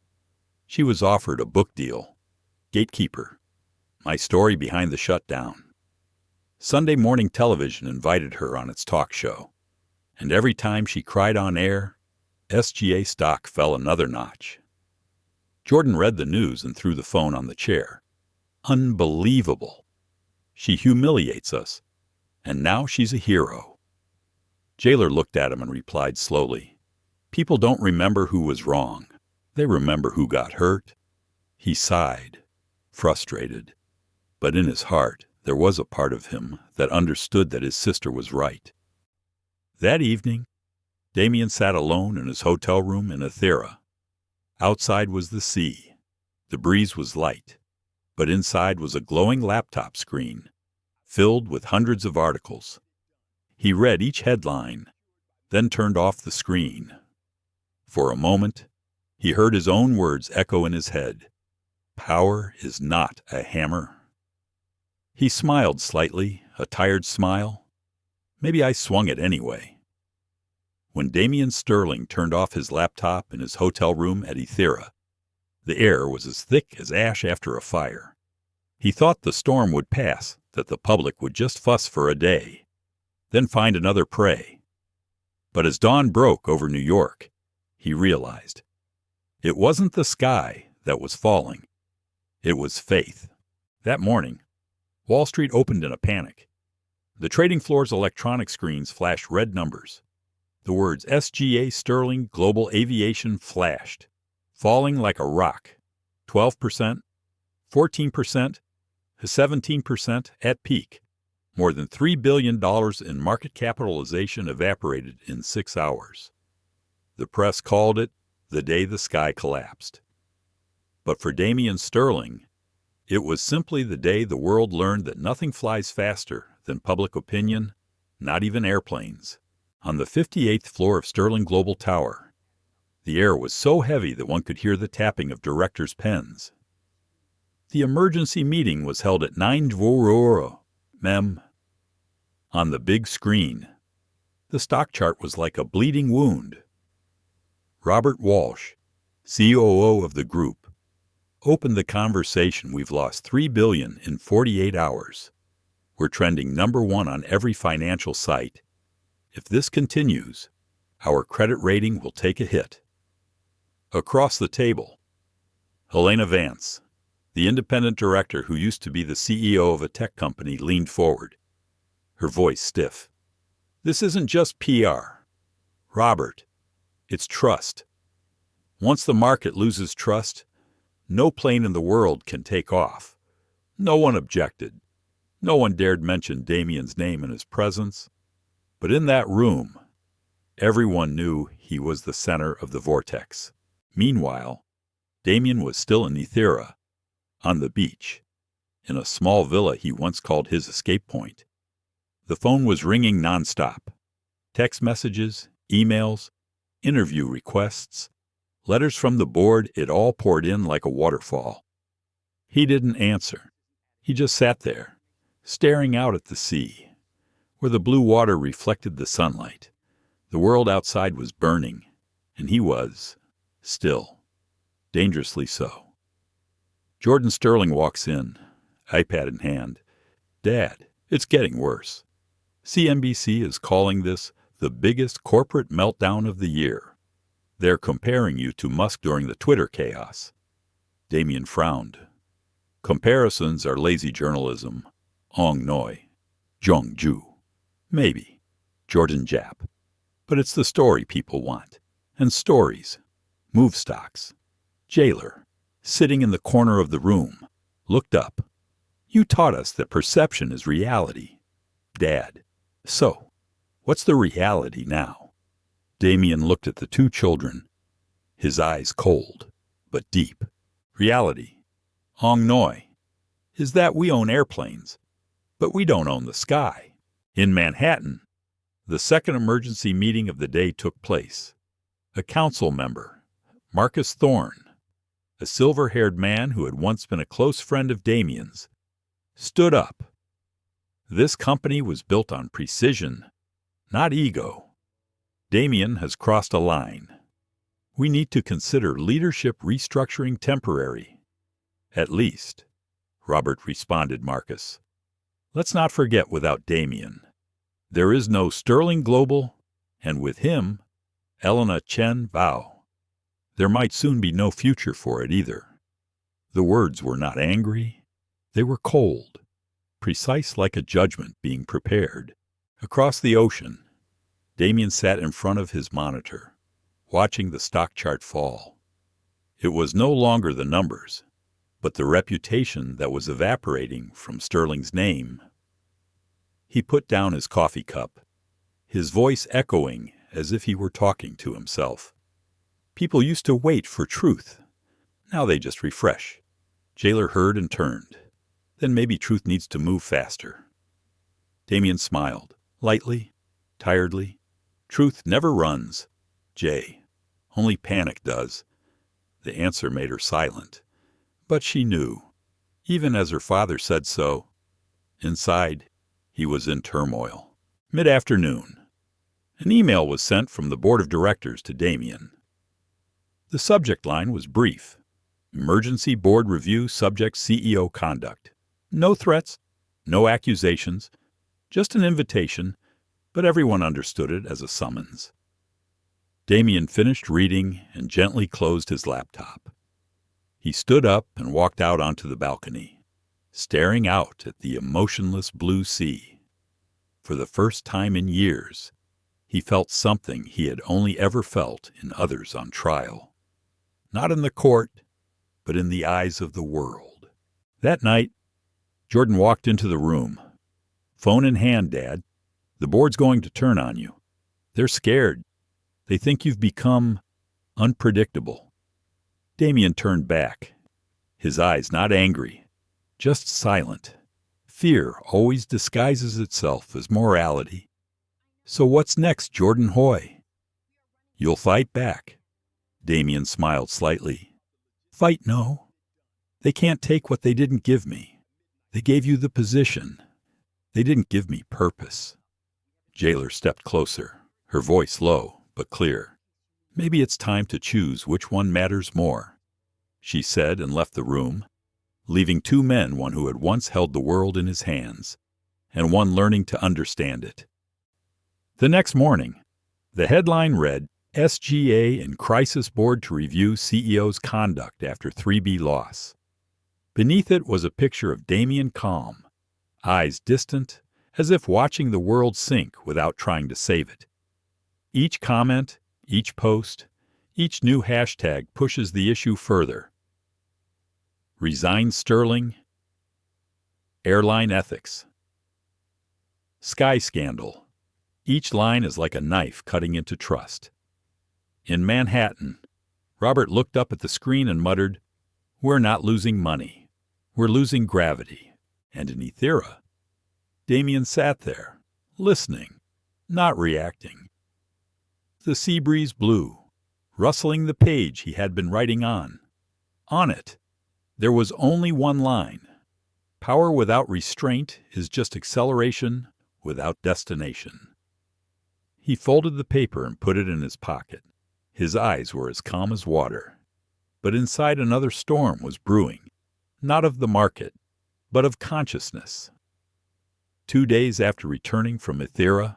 She was offered a book deal. Gatekeeper. My story behind the shutdown. Sunday morning television invited her on its talk show. And every time she cried on air, SGA stock fell another notch. Jordan read the news and threw the phone on the chair. Unbelievable. She humiliates us. And now she's a hero. Jailer looked at him and replied slowly. People don't remember who was wrong. They remember who got hurt. He sighed, frustrated. But in his heart, there was a part of him that understood that his sister was right. That evening, Damian sat alone in his hotel room in Ethera. Outside was the sea. The breeze was light. But inside was a glowing laptop screen, filled with hundreds of articles. He read each headline, then turned off the screen. For a moment, he heard his own words echo in his head. Power is not a hammer. He smiled slightly, a tired smile. Maybe I swung it anyway. When Damian Sterling turned off his laptop in his hotel room at Ethera, the air was as thick as ash after a fire. He thought the storm would pass, that the public would just fuss for a day, then find another prey. But as dawn broke over New York, he realized it wasn't the sky that was falling. It was faith. That morning, Wall Street opened in a panic. The trading floor's electronic screens flashed red numbers. The words SGA Sterling Global Aviation flashed, falling like a rock. 12%, 14%, 17% at peak. More than $3 billion in market capitalization evaporated in 6 hours. The press called it the day the sky collapsed. But for Damian Sterling, It was simply the day the world learned that nothing flies faster than public opinion, not even airplanes. On the 58th floor of Sterling Global Tower, the air was so heavy that one could hear the tapping of directors' pens. The emergency meeting was held at 9 Mem. On the big screen, the stock chart was like a bleeding wound. Robert Walsh, COO of the group, opened the conversation. We've lost $3 billion in 48 hours. We're trending #1 on every financial site. If this continues, our credit rating will take a hit. Across the table, Helena Vance, the independent director who used to be the CEO of a tech company, leaned forward, her voice stiff. This isn't just PR, Robert. It's trust. Once the market loses trust, no plane in the world can take off. No one objected. No one dared mention Damien's name in his presence. But in that room, everyone knew he was the center of the vortex. Meanwhile, Damien was still in Ethera, on the beach, in a small villa he once called his escape point. The phone was ringing nonstop. Text messages, emails, interview requests, letters from the board, it all poured in like a waterfall. He didn't answer. He just sat there, staring out at the sea, where the blue water reflected the sunlight. The world outside was burning, and he was, still, dangerously so. Jordan Sterling walks in, iPad in hand. Dad, it's getting worse. CNBC is calling this the biggest corporate meltdown of the year. They're comparing you to Musk during the Twitter chaos. Damien frowned. Comparisons are lazy journalism. Ong Noi. Zhongju. Maybe. Jordan Jap. But it's the story people want. And stories. Move stocks. Jailer, sitting in the corner of the room, looked up. You taught us that perception is reality. Dad. So, what's the reality now? Damien looked at the two children, his eyes cold, but deep. Reality, Ong Noi, is that we own airplanes, but we don't own the sky. In Manhattan, the second emergency meeting of the day took place. A council member, Marcus Thorne, a silver-haired man who had once been a close friend of Damien's, stood up. This company was built on precision, not ego. Damien has crossed a line. We need to consider leadership restructuring temporary. At least, Robert responded Marcus. Let's not forget without Damien. There is no Sterling Global, and with him, Elena Chen Bao. There might soon be no future for it either. The words were not angry. They were cold, precise like a judgment being prepared. Across the ocean, Damien sat in front of his monitor, watching the stock chart fall. It was no longer the numbers, but the reputation that was evaporating from Sterling's name. He put down his coffee cup, his voice echoing as if he were talking to himself. People used to wait for truth. Now they just refresh. Jailer heard and turned. Then maybe truth needs to move faster. Damien smiled, lightly, tiredly. Truth never runs, Jay. Only panic does. The answer made her silent. But she knew, even as her father said so. Inside, he was in turmoil. Mid-afternoon. An email was sent from the board of directors to Damien. The subject line was brief. Emergency board review subject CEO conduct. No threats, no accusations, just an invitation, but everyone understood it as a summons. Damien finished reading and gently closed his laptop. He stood up and walked out onto the balcony, staring out at the emotionless blue sea. For the first time in years, he felt something he had only ever felt in others on trial. Not in the court, but in the eyes of the world. That night, Jordan walked into the room. Phone in hand, Dad. The board's going to turn on you. They're scared. They think you've become unpredictable. Damien turned back, his eyes not angry, just silent. Fear always disguises itself as morality. So what's next, Jordan Hoy? You'll fight back. Damien smiled slightly. Fight, no. They can't take what they didn't give me. They gave you the position. They didn't give me purpose. Jailer stepped closer, her voice low but clear. Maybe it's time to choose which one matters more, she said and left the room, leaving two men, one who had once held the world in his hands, and one learning to understand it. The next morning, the headline read, SGA in crisis board to review CEO's conduct after 3B loss. Beneath it was a picture of Damien calm, eyes distant, as if watching the world sink without trying to save it. Each comment, each post, each new hashtag pushes the issue further. Resign Sterling, airline ethics, Sky scandal. Each line is like a knife cutting into trust. In Manhattan, Robert looked up at the screen and muttered, "We're not losing money. We're losing gravity." And in Ethera, Damien sat there, listening, not reacting. The sea breeze blew, rustling the page he had been writing on. On it, there was only one line. Power without restraint is just acceleration without destination. He folded the paper and put it in his pocket. His eyes were as calm as water. But inside another storm was brewing, not of the market, but of consciousness. 2 days after returning from Ethera,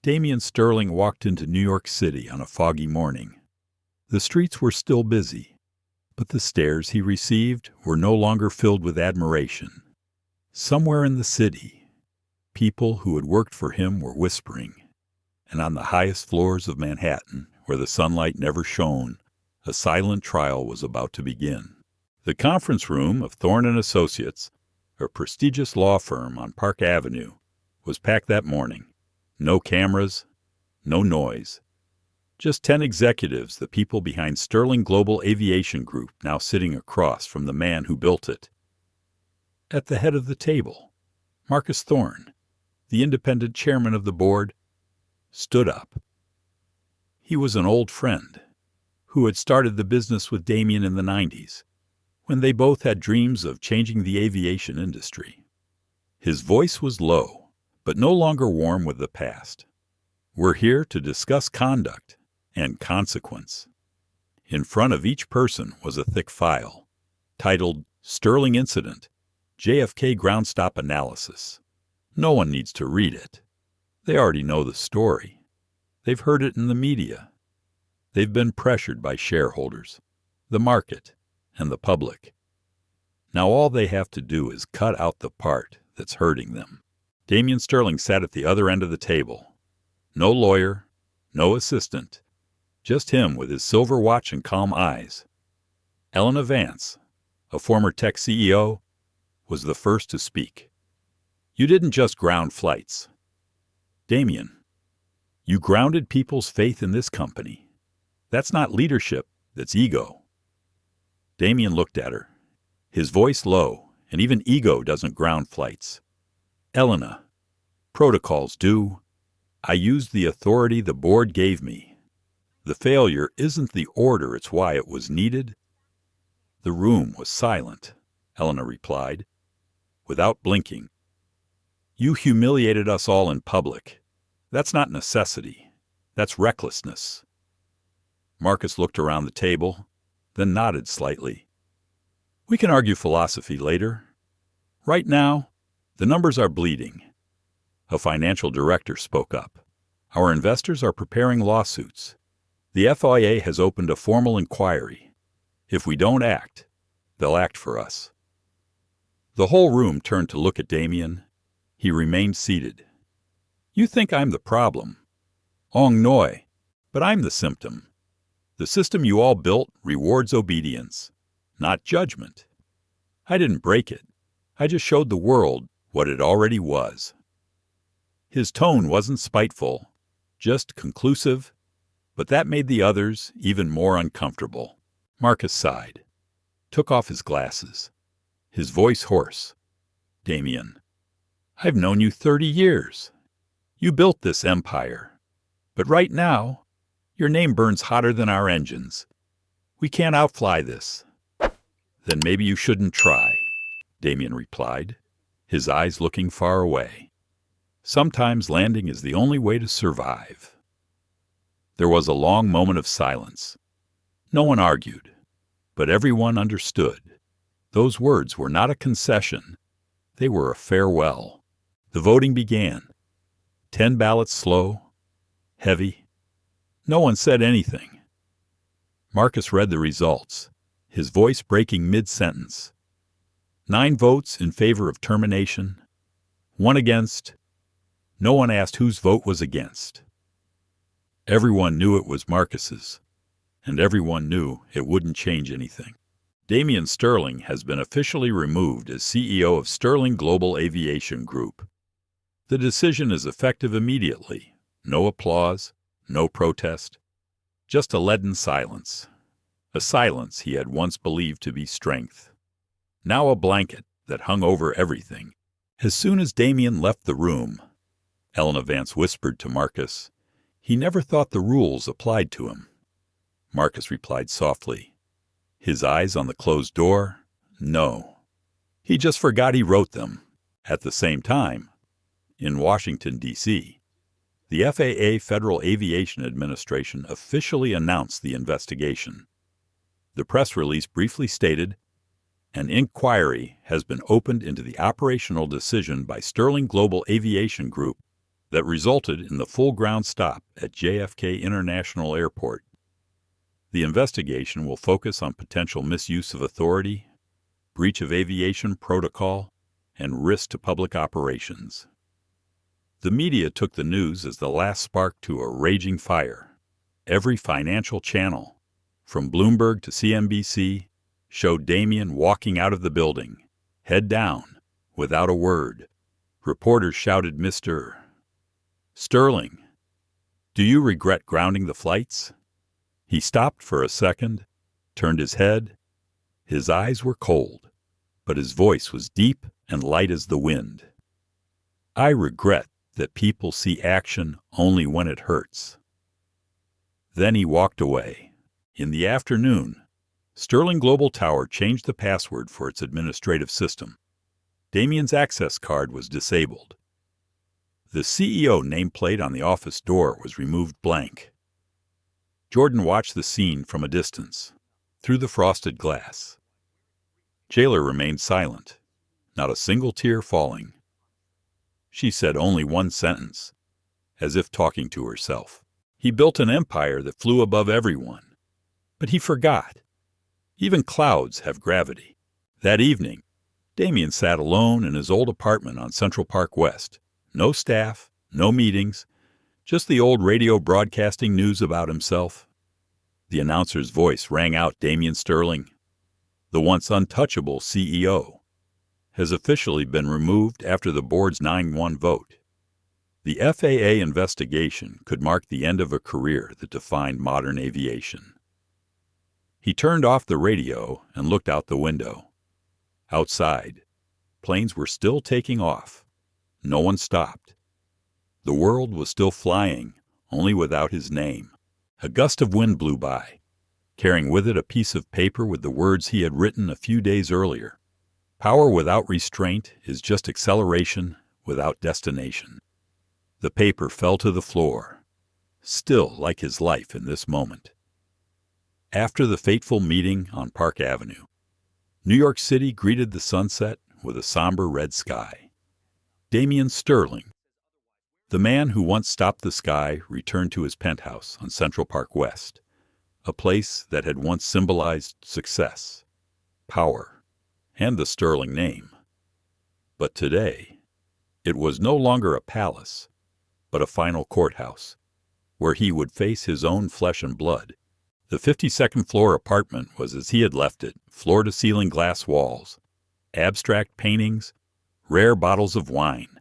Damien Sterling walked into New York City on a foggy morning. The streets were still busy, but the stares he received were no longer filled with admiration. Somewhere in the city, people who had worked for him were whispering, and on the highest floors of Manhattan, where the sunlight never shone, a silent trial was about to begin. The conference room of Thorne & Associates, a prestigious law firm on Park Avenue, was packed that morning. No cameras, no noise. Just 10 executives, the people behind Sterling Global Aviation Group, now sitting across from the man who built it. At the head of the table, Marcus Thorne, the independent chairman of the board, stood up. He was an old friend who had started the business with Damien in the 90s, when they both had dreams of changing the aviation industry. His voice was low, but no longer warm with the past. We're here to discuss conduct and consequence. In front of each person was a thick file, titled Sterling Incident, JFK Ground Stop Analysis. No one needs to read it. They already know the story. They've heard it in the media. They've been pressured by shareholders, the market, and the public. Now all they have to do is cut out the part that's hurting them. Damien Sterling sat at the other end of the table. No lawyer, no assistant, just him with his silver watch and calm eyes. Elena Vance, a former tech CEO, was the first to speak. You didn't just ground flights. Damien, you grounded people's faith in this company. That's not leadership, that's ego. Damien looked at her, his voice low, and even ego doesn't ground flights. Elena, protocols do. I used the authority the board gave me. The failure isn't the order, it's why it was needed. The room was silent, Elena replied, without blinking. You humiliated us all in public. That's not necessity. That's recklessness. Marcus looked around the table, then nodded slightly. We can argue philosophy later. Right now, the numbers are bleeding. A financial director spoke up. Our investors are preparing lawsuits. The FIA has opened a formal inquiry. If we don't act, they'll act for us. The whole room turned to look at Damien. He remained seated. You think I'm the problem. Ong noi, but I'm the symptom. The system you all built rewards obedience, not judgment. I didn't break it. I just showed the world what it already was. His tone wasn't spiteful, just conclusive, but that made the others even more uncomfortable. Marcus sighed, took off his glasses. his voice hoarse. "Damien, I've known you 30 years. You built this empire. But right now, your name burns hotter than our engines. We can't outfly this." "Then maybe you shouldn't try," Damien replied, his eyes looking far away. "Sometimes landing is the only way to survive." There was a long moment of silence. No one argued, but everyone understood. Those words were not a concession. They were a farewell. The voting began. 10 ballots slow, heavy. No one said anything. Marcus read the results, his voice breaking mid-sentence. 9 votes in favor of termination, 1 against. No one asked whose vote was against. Everyone knew it was Marcus's, and everyone knew it wouldn't change anything. Damien Sterling has been officially removed as CEO of Sterling Global Aviation Group. The decision is effective immediately. No applause, no protest, just a leaden silence. A silence he had once believed to be strength. Now a blanket that hung over everything. As soon as Damien left the room, Elena Vance whispered to Marcus, "He never thought the rules applied to him." Marcus replied softly, his eyes on the closed door, "No. He just forgot he wrote them." At the same time, in Washington, D.C., the FAA Federal Aviation Administration officially announced the investigation. The press release briefly stated, "An inquiry has been opened into the operational decision by Sterling Global Aviation Group that resulted in the full ground stop at JFK International Airport. The investigation will focus on potential misuse of authority, breach of aviation protocol, and risk to public operations." The media took the news as the last spark to a raging fire. Every financial channel, from Bloomberg to CNBC, showed Damien walking out of the building, head down, without a word. Reporters shouted, "Mr. Sterling, do you regret grounding the flights?" He stopped for a second, turned his head. His eyes were cold, but his voice was deep and light as the wind. "I regret that people see action only when it hurts." Then he walked away. In the afternoon, Sterling Global Tower changed the password for its administrative system. Damien's access card was disabled. The CEO nameplate on the office door was removed blank. Jordan watched the scene from a distance, through the frosted glass. Jailer remained silent, not a single tear falling. She said only one sentence, as if talking to herself. "He built an empire that flew above everyone. But he forgot. Even clouds have gravity." That evening, Damien sat alone in his old apartment on Central Park West. No staff, no meetings, just the old radio broadcasting news about himself. The announcer's voice rang out, "Damien Sterling, the once untouchable CEO, has officially been removed after the board's 9-1 vote." The FAA investigation could mark the end of a career that defined modern aviation. He turned off the radio and looked out the window. Outside, planes were still taking off. No one stopped. The world was still flying, only without his name. A gust of wind blew by, carrying with it a piece of paper with the words he had written a few days earlier. "Power without restraint is just acceleration without destination." The paper fell to the floor, still like his life in this moment. After the fateful meeting on Park Avenue, New York City greeted the sunset with a somber red sky. Damien Sterling, the man who once stopped the sky, returned to his penthouse on Central Park West, a place that had once symbolized success, power, and the Sterling name. But today, it was no longer a palace, but a final courthouse, where he would face his own flesh and blood. The 52nd floor apartment was as he had left it, floor-to-ceiling glass walls, abstract paintings, rare bottles of wine.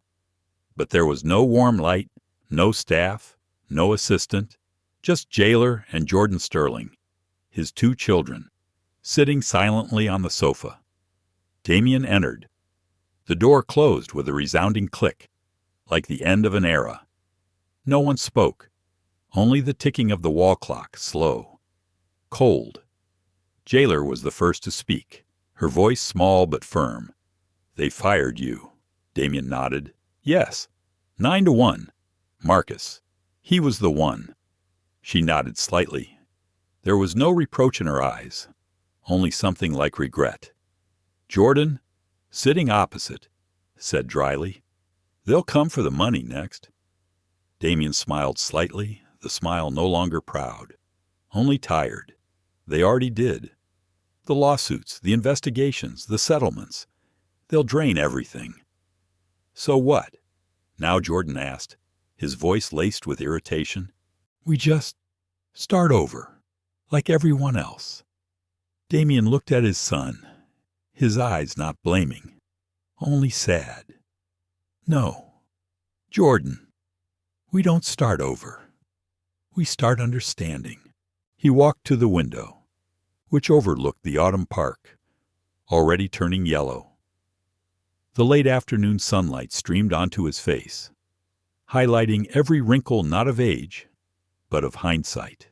But there was no warm light, no staff, no assistant, just Jailer and Jordan Sterling, his 2 children, sitting silently on the sofa. Damien entered. The door closed with a resounding click, like the end of an era. No one spoke, only the ticking of the wall clock, slow, cold. Jailer was the first to speak, her voice small but firm. "They fired you." Damien nodded. "Yes. 9-1. Marcus. He was the one." She nodded slightly. There was no reproach in her eyes, only something like regret. Jordan, sitting opposite, said dryly, "They'll come for the money next." Damien smiled slightly, the smile no longer proud, only tired. They already did. The lawsuits, the investigations, the settlements. They'll drain everything. "So what?" Now Jordan asked, his voice laced with irritation. "We just start over, like everyone else." Damien looked at his son, his eyes not blaming, only sad. "No, Jordan, we don't start over. We start understanding." He walked to the window, which overlooked the autumn park, already turning yellow. The late afternoon sunlight streamed onto his face, highlighting every wrinkle not of age, but of hindsight.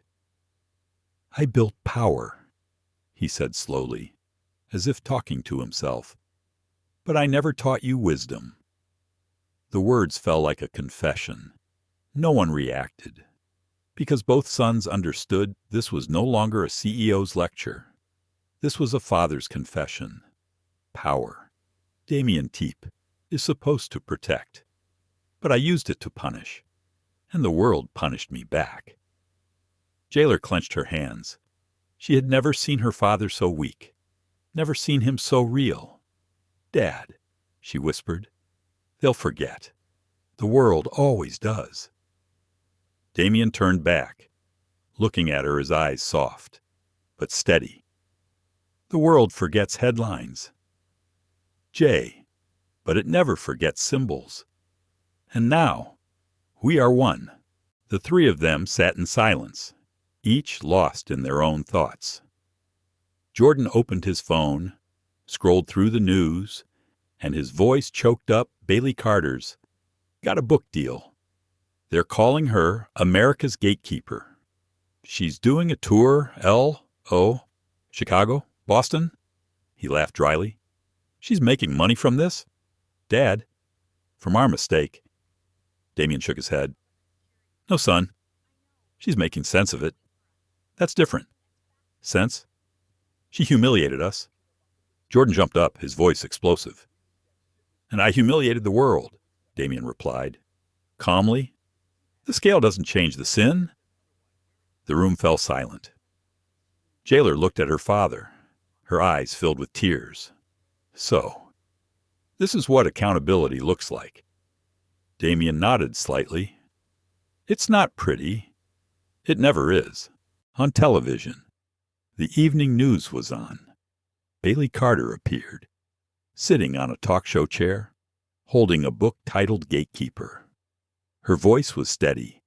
"I built power," he said slowly, as if talking to himself. "But I never taught you wisdom." The words fell like a confession. No one reacted, because both sons understood this was no longer a CEO's lecture. This was a father's confession. Power, Damien Teep, is supposed to protect. But I used it to punish, and the world punished me back. Jailer clenched her hands. She had never seen her father so weak, never seen him so real. "Dad," she whispered, "they'll forget. The world always does." Damien turned back, looking at her, his eyes soft, but steady. "The world forgets headlines, Jay, but it never forgets symbols. And now, we are one." The three of them sat in silence, each lost in their own thoughts. Jordan opened his phone, scrolled through the news, and his voice choked up Bailey Carter's "Got a book deal. They're calling her America's Gatekeeper. She's doing a tour, Chicago, Boston." He laughed dryly. "She's making money from this? Dad, from our mistake." Damien shook his head. "No, son. She's making sense of it. That's different. Sense? She humiliated us." Jordan jumped up, his voice explosive. "And I humiliated the world," Damien replied, calmly. "The scale doesn't change the sin." The room fell silent. Jailer looked at her father, her eyes filled with tears. "So, this is what accountability looks like." Damien nodded slightly. "It's not pretty. It never is. On television. The evening news was on. Bailey Carter appeared, sitting on a talk show chair, holding a book titled Gatekeeper. Her voice was steady,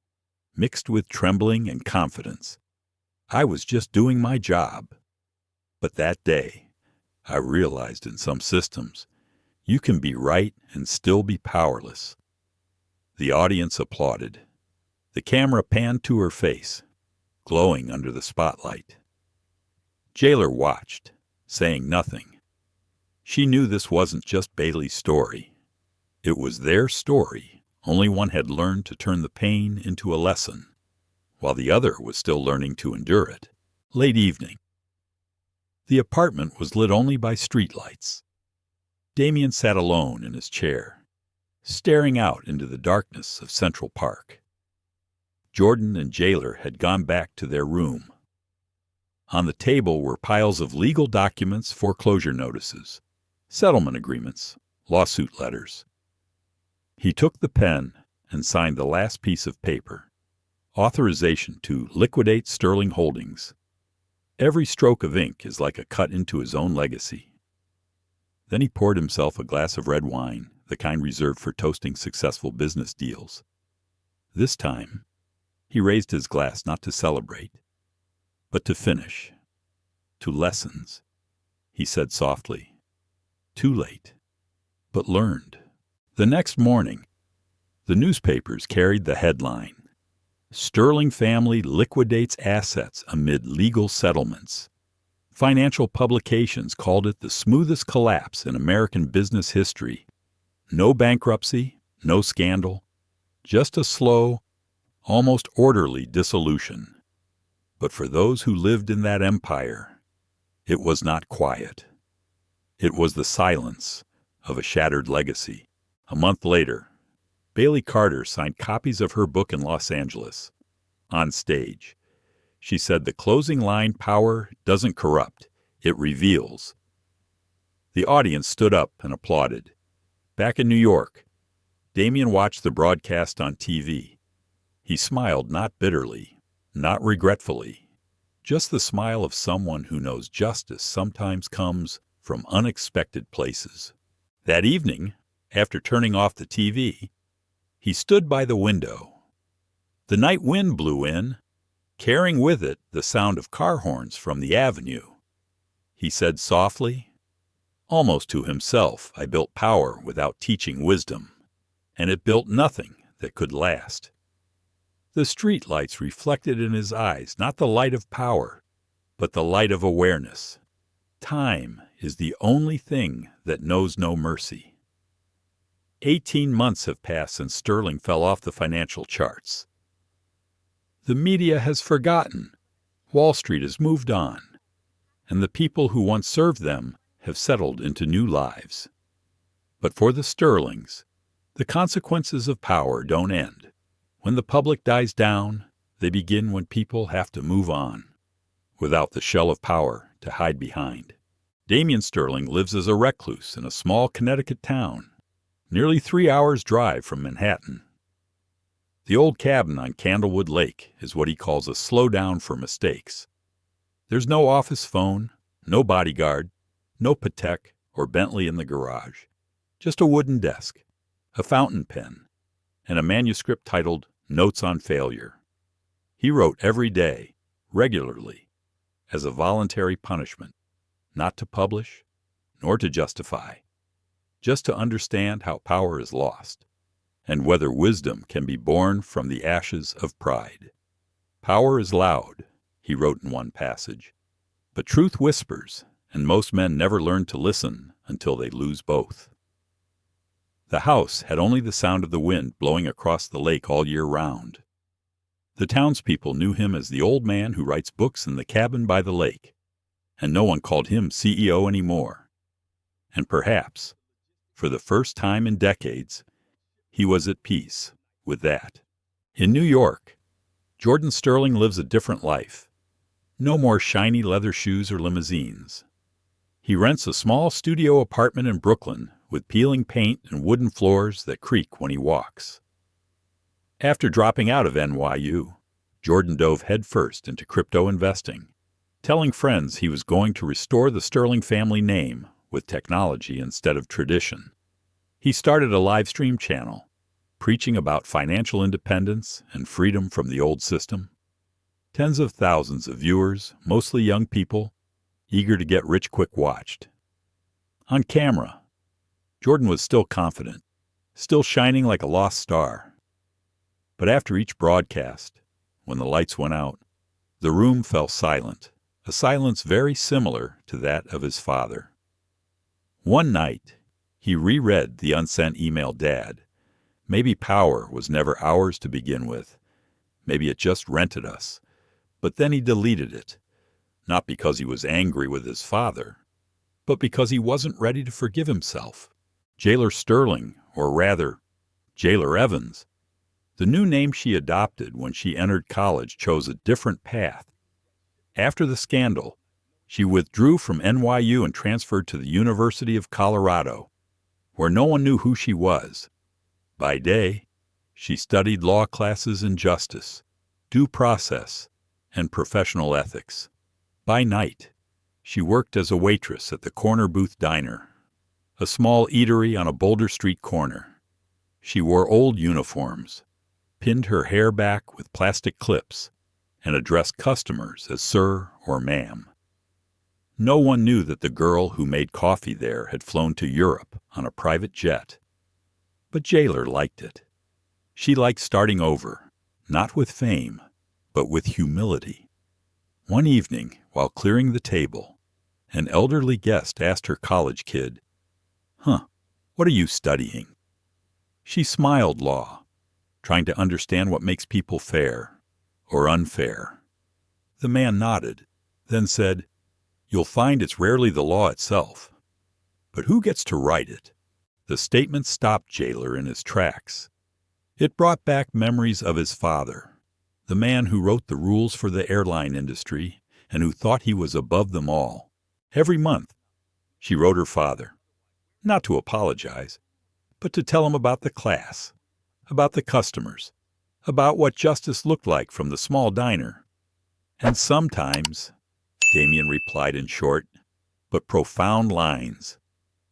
mixed with trembling and confidence. I was just doing my job. But that day, I realized in some systems, you can be right and still be powerless." The audience applauded. The camera panned to her face, glowing under the spotlight. Jailer watched, saying nothing. She knew this wasn't just Bailey's story. It was their story, only one had learned to turn the pain into a lesson, while the other was still learning to endure it. Late evening. The apartment was lit only by streetlights. Damien sat alone in his chair, staring out into the darkness of Central Park. Jordan and Jailer had gone back to their room. On the table were piles of legal documents, foreclosure notices, settlement agreements, lawsuit letters. He took the pen and signed the last piece of paper, authorization to liquidate Sterling Holdings. Every stroke of ink is like a cut into his own legacy. Then he poured himself a glass of red wine, the kind reserved for toasting successful business deals. This time, he raised his glass not to celebrate, but to finish. "To lessons," he said softly. too late, but learned. The next morning, the newspapers carried the headline, "Sterling Family Liquidates Assets Amid Legal Settlements." Financial publications called it the smoothest collapse in American business history. No bankruptcy, no scandal, just a slow, almost orderly dissolution. But for those who lived in that empire, it was not quiet. It was the silence of a shattered legacy. A month later, Bailey Carter signed copies of her book in Los Angeles. On stage, she said the closing line, "Power doesn't corrupt, it reveals." The audience stood up and applauded. Back in New York, Damien watched the broadcast on TV. He smiled not bitterly, not regretfully, just the smile of someone who knows justice sometimes comes from unexpected places. That evening, after turning off the TV, he stood by the window. The night wind blew in, carrying with it the sound of car horns from the avenue. He said softly, almost to himself, "I built power without teaching wisdom, and it built nothing that could last." The street lights reflected in his eyes not the light of power, but the light of awareness. Time is the only thing that knows no mercy. 18 months have passed since Sterling fell off the financial charts. The media has forgotten. Wall Street has moved on, and the people who once served them have settled into new lives. But for the Sterlings, the consequences of power don't end. When the public dies down, they begin when people have to move on, without the shell of power to hide behind. Damien Sterling lives as a recluse in a small Connecticut town, nearly 3 hours' drive from Manhattan. The old cabin on Candlewood Lake is what he calls a slowdown for mistakes. There's no office phone, no bodyguard, no Patek or Bentley in the garage, just a wooden desk, a fountain pen, and a manuscript titled Notes on Failure. He wrote every day, regularly, as a voluntary punishment, not to publish, nor to justify, just to understand how power is lost, and whether wisdom can be born from the ashes of pride. "Power is loud," he wrote in one passage, "but truth whispers, and most men never learn to listen until they lose both." The house had only the sound of the wind blowing across the lake all year round. The townspeople knew him as the old man who writes books in the cabin by the lake, and no one called him CEO anymore. And perhaps, for the first time in decades, he was at peace with that. In New York, Jordan Sterling lives a different life. No more shiny leather shoes or limousines. He rents a small studio apartment in Brooklyn with peeling paint and wooden floors that creak when he walks. After dropping out of NYU, Jordan dove headfirst into crypto investing, telling friends he was going to restore the Sterling family name with technology instead of tradition. He started a live stream channel, preaching about financial independence and freedom from the old system. Tens of thousands of viewers, mostly young people, eager to get rich quick, watched. On camera, Jordan was still confident, still shining like a lost star. But after each broadcast, when the lights went out, the room fell silent, a silence very similar to that of his father. One night, he reread the unsent email Dad. Maybe power was never ours to begin with. Maybe it just rented us. But then he deleted it, not because he was angry with his father, but because he wasn't ready to forgive himself. Jailer Sterling, or rather, Jailer Evans, the new name she adopted when she entered college, chose a different path. After the scandal, she withdrew from NYU and transferred to the University of Colorado, where no one knew who she was. By day, she studied law classes in justice, due process, and professional ethics. By night, she worked as a waitress at the Corner Booth Diner, a small eatery on a Boulder Street corner. She wore old uniforms, pinned her hair back with plastic clips, and addressed customers as sir or ma'am. No one knew that the girl who made coffee there had flown to Europe on a private jet. But Jailer liked it. She liked starting over, not with fame, but with humility. One evening, while clearing the table, an elderly guest asked her college kid, what are you studying?" She smiled law, trying to understand what makes people fair or unfair. The man nodded, then said, "You'll find it's rarely the law itself, but who gets to write it?" The statement stopped Jailer in his tracks. It brought back memories of his father, the man who wrote the rules for the airline industry and who thought he was above them all. Every month, she wrote her father, not to apologize, but to tell him about the class, about the customers, about what justice looked like from the small diner. "And sometimes," Damien replied in short, but profound lines,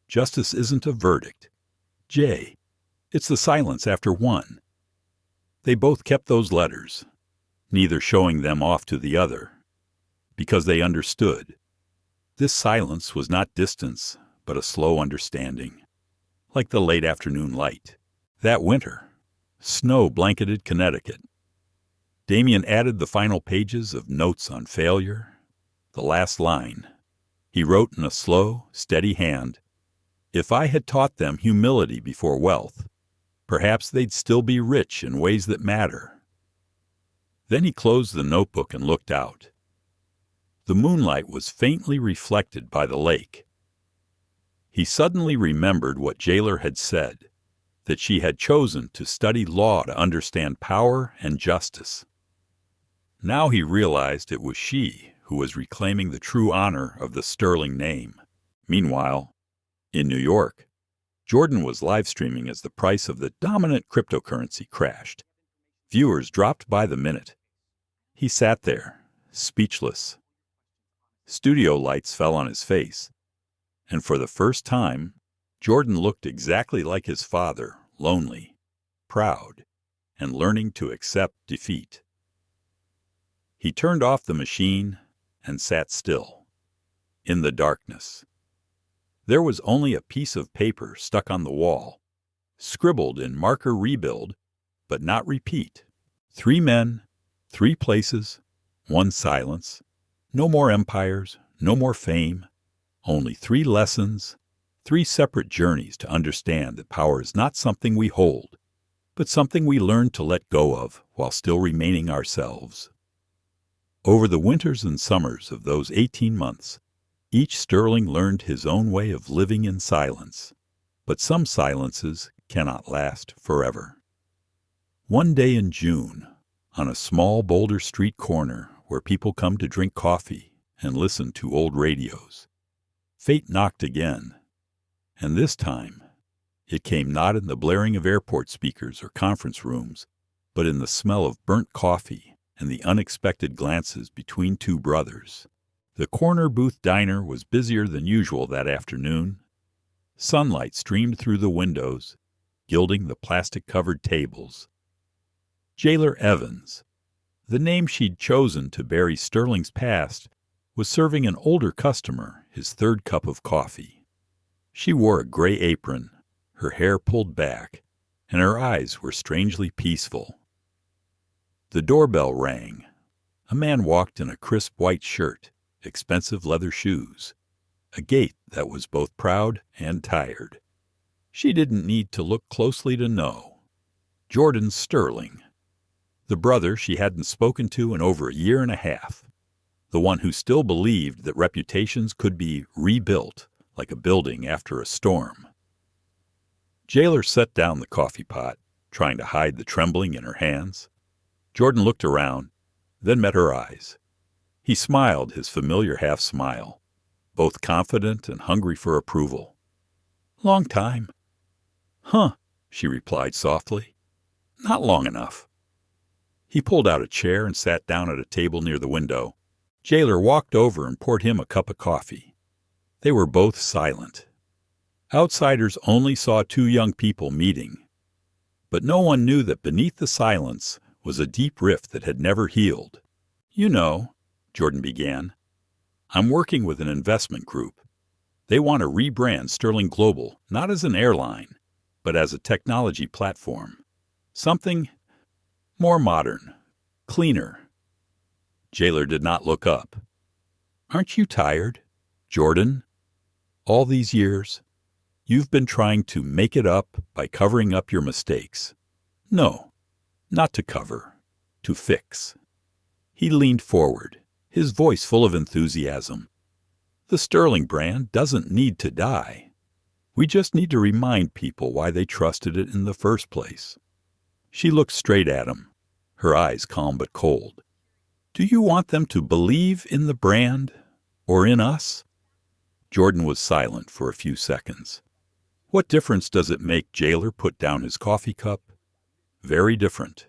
"justice isn't a verdict. Jay, it's the silence after one." They both kept those letters, neither showing them off to the other, because they understood. This silence was not distance, but a slow understanding, like the late afternoon light. That winter, snow blanketed Connecticut. Damien added the final pages of Notes on Failure, the last line. He wrote in a slow, steady hand, "If I had taught them humility before wealth, perhaps they'd still be rich in ways that matter." Then he closed the notebook and looked out. The moonlight was faintly reflected by the lake. He suddenly remembered what Jailer had said, that she had chosen to study law to understand power and justice. Now he realized it was she who was reclaiming the true honor of the sterling name. Meanwhile, in New York, Jordan was live streaming as the price of the dominant cryptocurrency crashed. Viewers dropped by the minute. He sat there, speechless. Studio lights fell on his face, and for the first time, Jordan looked exactly like his father, lonely, proud, and learning to accept defeat. He turned off the machine and sat still, in the darkness. There was only a piece of paper stuck on the wall, scribbled in marker rebuild, but not repeat. 3 men, 3 places, 1 silence. No more empires, no more fame, only 3 lessons, 3 separate journeys to understand that power is not something we hold, but something we learn to let go of while still remaining ourselves. Over the winters and summers of those 18 months, each sterling learned his own way of living in silence, but some silences cannot last forever. One day in June, on a small Boulder Street corner where people come to drink coffee and listen to old radios, fate knocked again, and this time it came not in the blaring of airport speakers or conference rooms, but in the smell of burnt coffee and the unexpected glances between 2 brothers. The corner booth diner was busier than usual that afternoon. Sunlight streamed through the windows, gilding the plastic-covered tables. Jailer Evans, the name she'd chosen to bury Sterling's past, was serving an older customer his 3rd cup of coffee. She wore a gray apron, her hair pulled back, and her eyes were strangely peaceful. The doorbell rang. A man walked in a crisp white shirt, expensive leather shoes, a gait that was both proud and tired. She didn't need to look closely to know. Jordan Sterling, the brother she hadn't spoken to in over a year and a half, the one who still believed that reputations could be rebuilt like a building after a storm. Jailer set down the coffee pot, trying to hide the trembling in her hands. Jordan looked around, then met her eyes. He smiled his familiar half-smile, both confident and hungry for approval. "Long time." "Huh," she replied softly. "Not long enough." He pulled out a chair and sat down at a table near the window. Jailer walked over and poured him a cup of coffee. They were both silent. Outsiders only saw 2 young people meeting, but no one knew that beneath the silence was a deep rift that had never healed. "You know," Jordan began, I'm working with an investment group. They want to rebrand Sterling Global not as an airline, but as a technology platform. Something more modern, cleaner. Jailer did not look up. Aren't you tired, Jordan? All these years, you've been trying to make it up by covering up your mistakes. No, not to cover, to fix. He leaned forward, his voice full of enthusiasm. The Sterling brand doesn't need to die. We just need to remind people why they trusted it in the first place. She looked straight at him, her eyes calm but cold. Do you want them to believe in the brand or in us? Jordan was silent for a few seconds. What difference does it make? Jailer put down his coffee cup. Very different.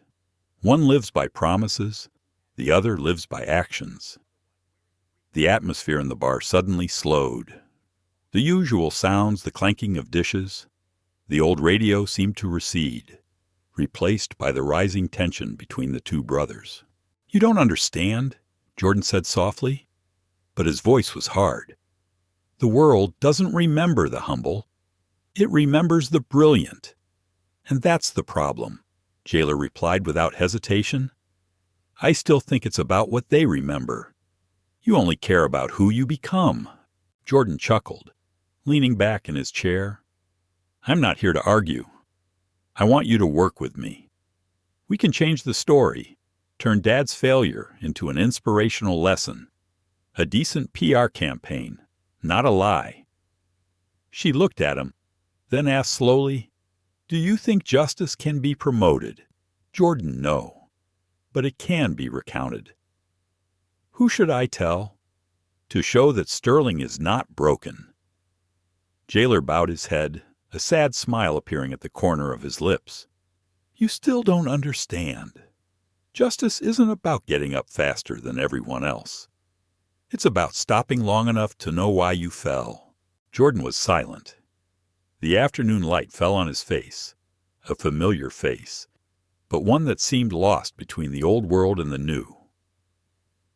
One lives by promises, the other lives by actions. The atmosphere in the bar suddenly slowed. The usual sounds, the clanking of dishes, the old radio seemed to recede, replaced by the rising tension between the two brothers. You don't understand, Jordan said softly, but his voice was hard. The world doesn't remember the humble. It remembers the brilliant. And that's the problem, Jailer replied without hesitation. I still think it's about what they remember. You only care about who you become. Jordan chuckled, leaning back in his chair. I'm not here to argue. I want you to work with me. We can change the story, turn Dad's failure into an inspirational lesson, a decent PR campaign, not a lie. She looked at him, then asked slowly, Do you think justice can be promoted? Jordan, no, but it can be recounted. Who should I tell? To show that Sterling is not broken. Jailer bowed his head, a sad smile appearing at the corner of his lips. You still don't understand. Justice isn't about getting up faster than everyone else. It's about stopping long enough to know why you fell. Jordan was silent. The afternoon light fell on his face, a familiar face, but one that seemed lost between the old world and the new.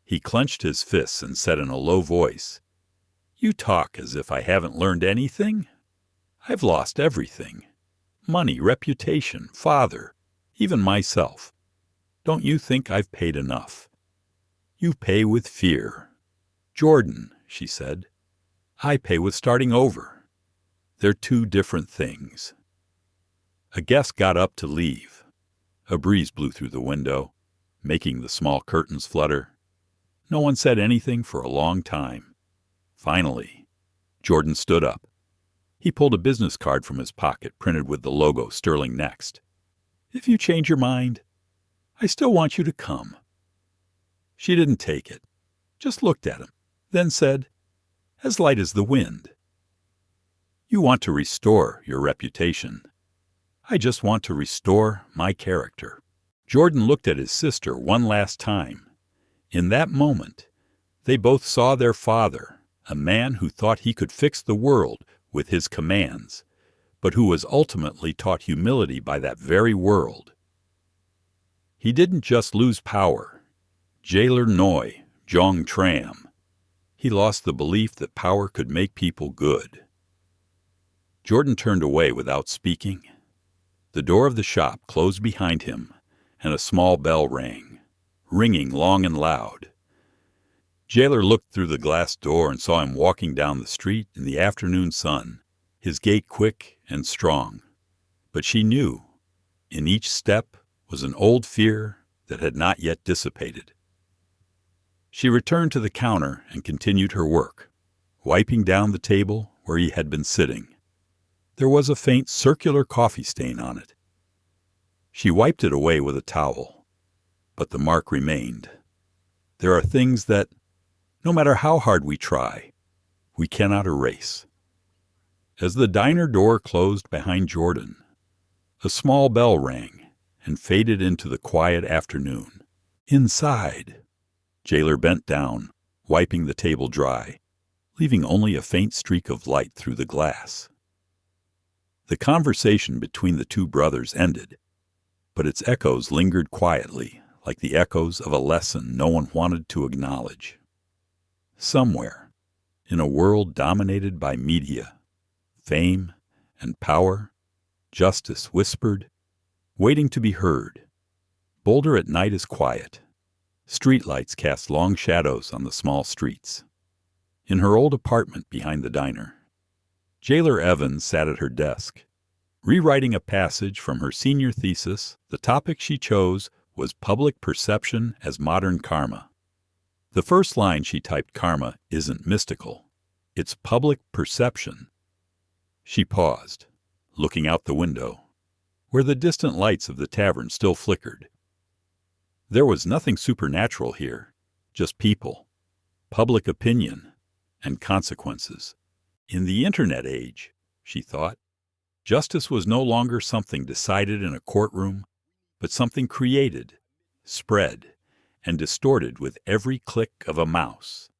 He clenched his fists and said in a low voice, You talk as if I haven't learned anything. I've lost everything. Money, reputation, father, even myself. Don't you think I've paid enough? You pay with fear. Jordan, she said, I pay with starting over. They're two different things. A guest got up to leave. A breeze blew through the window, making the small curtains flutter. No one said anything for a long time. Finally, Jordan stood up. He pulled a business card from his pocket printed with the logo Sterling Next. If you change your mind, I still want you to come. She didn't take it, just looked at him, then said, as light as the wind, You want to restore your reputation. I just want to restore my character. Jordan looked at his sister one last time. In that moment, they both saw their father, a man who thought he could fix the world with his commands, but who was ultimately taught humility by that very world. He didn't just lose power. Jailer Noi, Jong Tram. He lost the belief that power could make people good. Jordan turned away without speaking. The door of the shop closed behind him, and a small bell rang, ringing long and loud. Jailer looked through the glass door and saw him walking down the street in the afternoon sun, his gait quick and strong. But she knew, in each step was an old fear that had not yet dissipated. She returned to the counter and continued her work, wiping down the table where he had been sitting. There was a faint circular coffee stain on it. She wiped it away with a towel, but the mark remained. There are things that, no matter how hard we try, we cannot erase. As the diner door closed behind Jordan, a small bell rang and faded into the quiet afternoon. Inside, Jailer bent down, wiping the table dry, leaving only a faint streak of light through the glass. The conversation between the two brothers ended, but its echoes lingered quietly, like the echoes of a lesson no one wanted to acknowledge. Somewhere, in a world dominated by media, fame, and power, justice whispered, waiting to be heard. Boulder at night is quiet. Streetlights cast long shadows on the small streets. In her old apartment behind the diner, Jailer Evans sat at her desk. Rewriting a passage from her senior thesis, the topic she chose was public perception as modern karma. The first line she typed, "Karma isn't mystical. It's public perception." She paused, looking out the window, where the distant lights of the tavern still flickered. There was nothing supernatural here, just people, public opinion, and consequences. In the Internet age, she thought, justice was no longer something decided in a courtroom, but something created, spread, and distorted with every click of a mouse.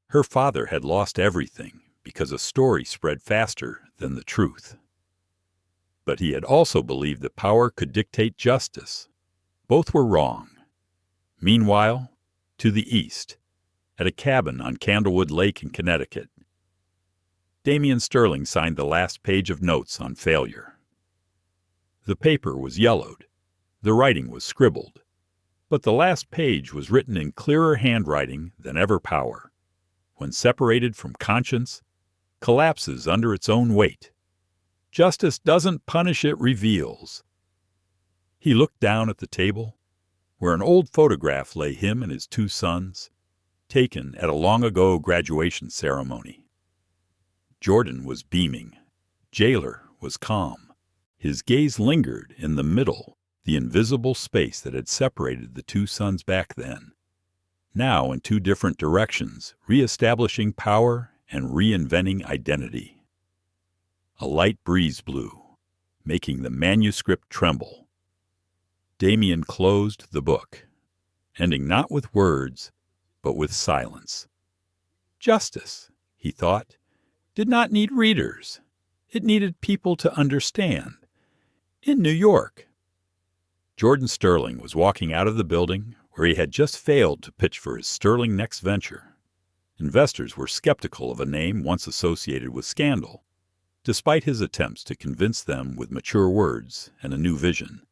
Her father had lost everything because a story spread faster than the truth. But he had also believed that power could dictate justice. Both were wrong. Meanwhile, to the east, at a cabin on Candlewood Lake in Connecticut, Damian Sterling signed the last page of notes on failure. The paper was yellowed. The writing was scribbled. But the last page was written in clearer handwriting than ever power, when separated from conscience, collapses under its own weight. Justice doesn't punish, it reveals. He looked down at the table, where an old photograph lay him and his two sons, taken at a long-ago graduation ceremony. Jordan was beaming. Jailer was calm. His gaze lingered in the middle, the invisible space that had separated the two sons back then, now in two different directions, re-establishing power and reinventing identity. A light breeze blew, making the manuscript tremble. Damian closed the book, ending not with words, but with silence. Justice, he thought, did not need readers. It needed people to understand. In New York. Jordan Sterling was walking out of the building where he had just failed to pitch for his sterling next venture. Investors were skeptical of a name once associated with scandal, despite his attempts to convince them with mature words and a new vision.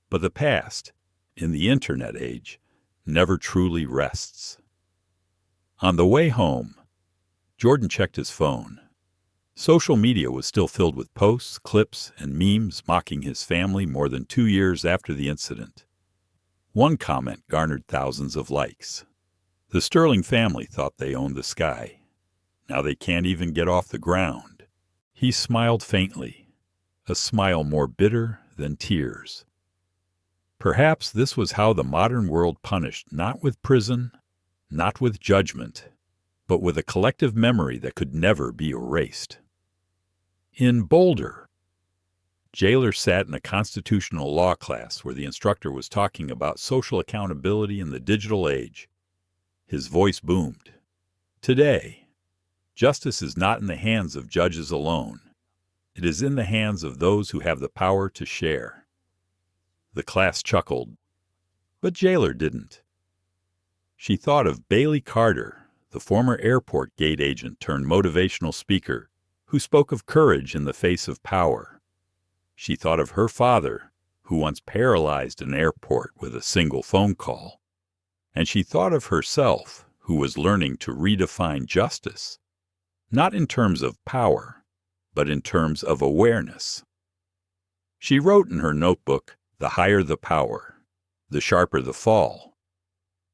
But the past, in the Internet age, never truly rests. On the way home, Jordan checked his phone. Social media was still filled with posts, clips, and memes mocking his family more than 2 years after the incident. One comment garnered thousands of likes. The Sterling family thought they owned the sky. Now they can't even get off the ground. He smiled faintly, a smile more bitter than tears. Perhaps this was how the modern world punished, not with prison, not with judgment, but with a collective memory that could never be erased. In Boulder, Jailer sat in a constitutional law class where the instructor was talking about social accountability in the digital age. His voice boomed. Today, justice is not in the hands of judges alone. It is in the hands of those who have the power to share. The class chuckled, but Jailer didn't. She thought of Bailey Carter, the former airport gate agent turned motivational speaker, who spoke of courage in the face of power. She thought of her father, who once paralyzed an airport with a single phone call. And she thought of herself, who was learning to redefine justice, not in terms of power, but in terms of awareness. She wrote in her notebook, "The higher the power, the sharper the fall."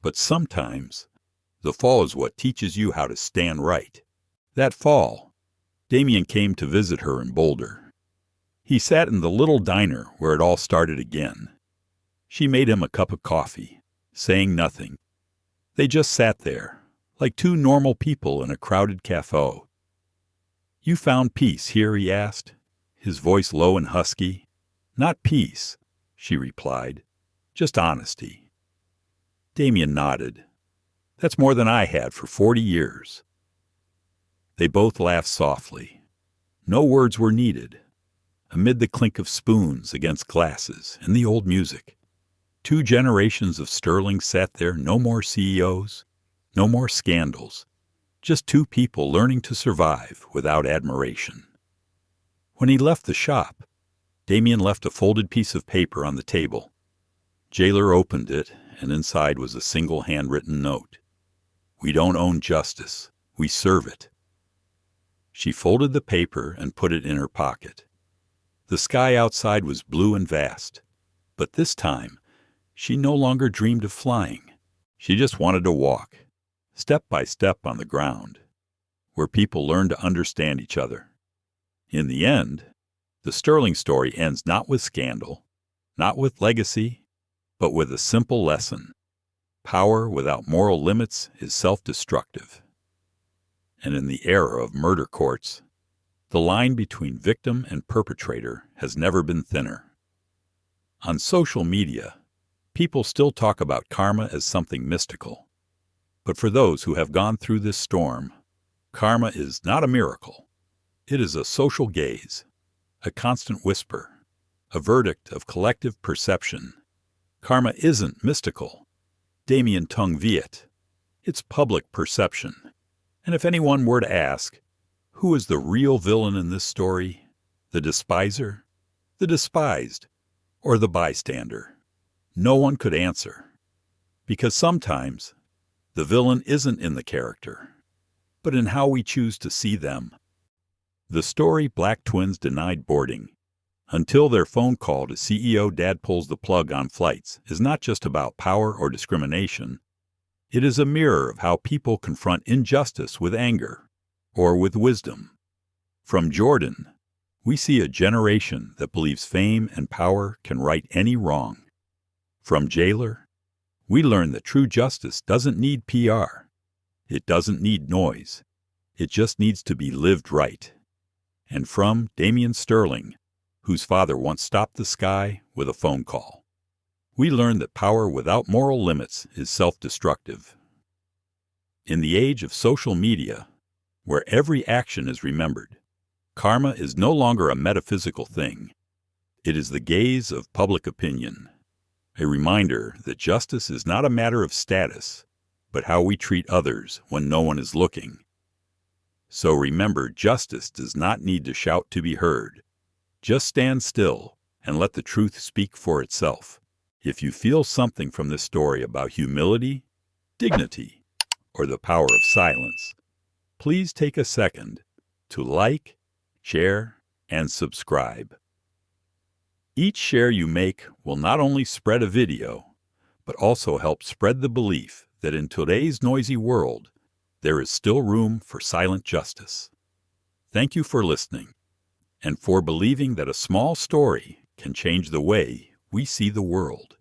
But sometimes, the fall is what teaches you how to stand right. That fall, Damian came to visit her in Boulder. He sat in the little diner where it all started again. She made him a cup of coffee, saying nothing. They just sat there, like two normal people in a crowded cafe. "You found peace here?" he asked, his voice low and husky. "Not peace," she replied, "just honesty." Damian nodded. "That's more than I had for 40 years. They both laughed softly. No words were needed. Amid the clink of spoons against glasses and the old music, 2 generations of Sterling sat there, no more CEOs, no more scandals, just two people learning to survive without admiration. When he left the shop, Damien left a folded piece of paper on the table. Jailer opened it, and inside was a single handwritten note. "We don't own justice. We serve it." She folded the paper and put it in her pocket. The sky outside was blue and vast, but this time she no longer dreamed of flying. She just wanted to walk, step by step on the ground, where people learn to understand each other. In the end, the Sterling story ends not with scandal, not with legacy, but with a simple lesson. Power without moral limits is self-destructive. And in the era of murder courts, the line between victim and perpetrator has never been thinner. On social media, people still talk about karma as something mystical. But for those who have gone through this storm, karma is not a miracle. It is a social gaze, a constant whisper, a verdict of collective perception. Karma isn't mystical. Damien Tung Viet. It's public perception. And if anyone were to ask, who is the real villain in this story? The despiser, the despised, or the bystander? No one could answer. Because sometimes the villain isn't in the character, but in how we choose to see them. The story Black Twins Denied Boarding, until their phone call to CEO Dad Pulls the Plug on flights, is not just about power or discrimination. It is a mirror of how people confront injustice with anger or with wisdom. From Jordan, we see a generation that believes fame and power can right any wrong. From Jailer, we learn that true justice doesn't need PR. It doesn't need noise. It just needs to be lived right. And from Damien Sterling, whose father once stopped the sky with a phone call, we learn that power without moral limits is self-destructive. In the age of social media, where every action is remembered, karma is no longer a metaphysical thing. It is the gaze of public opinion, a reminder that justice is not a matter of status, but how we treat others when no one is looking. So remember, justice does not need to shout to be heard. Just stand still and let the truth speak for itself. If you feel something from this story about humility, dignity, or the power of silence, please take a second to like, share, and subscribe. Each share you make will not only spread a video, but also help spread the belief that in today's noisy world, there is still room for silent justice. Thank you for listening, and for believing that a small story can change the way we see the world.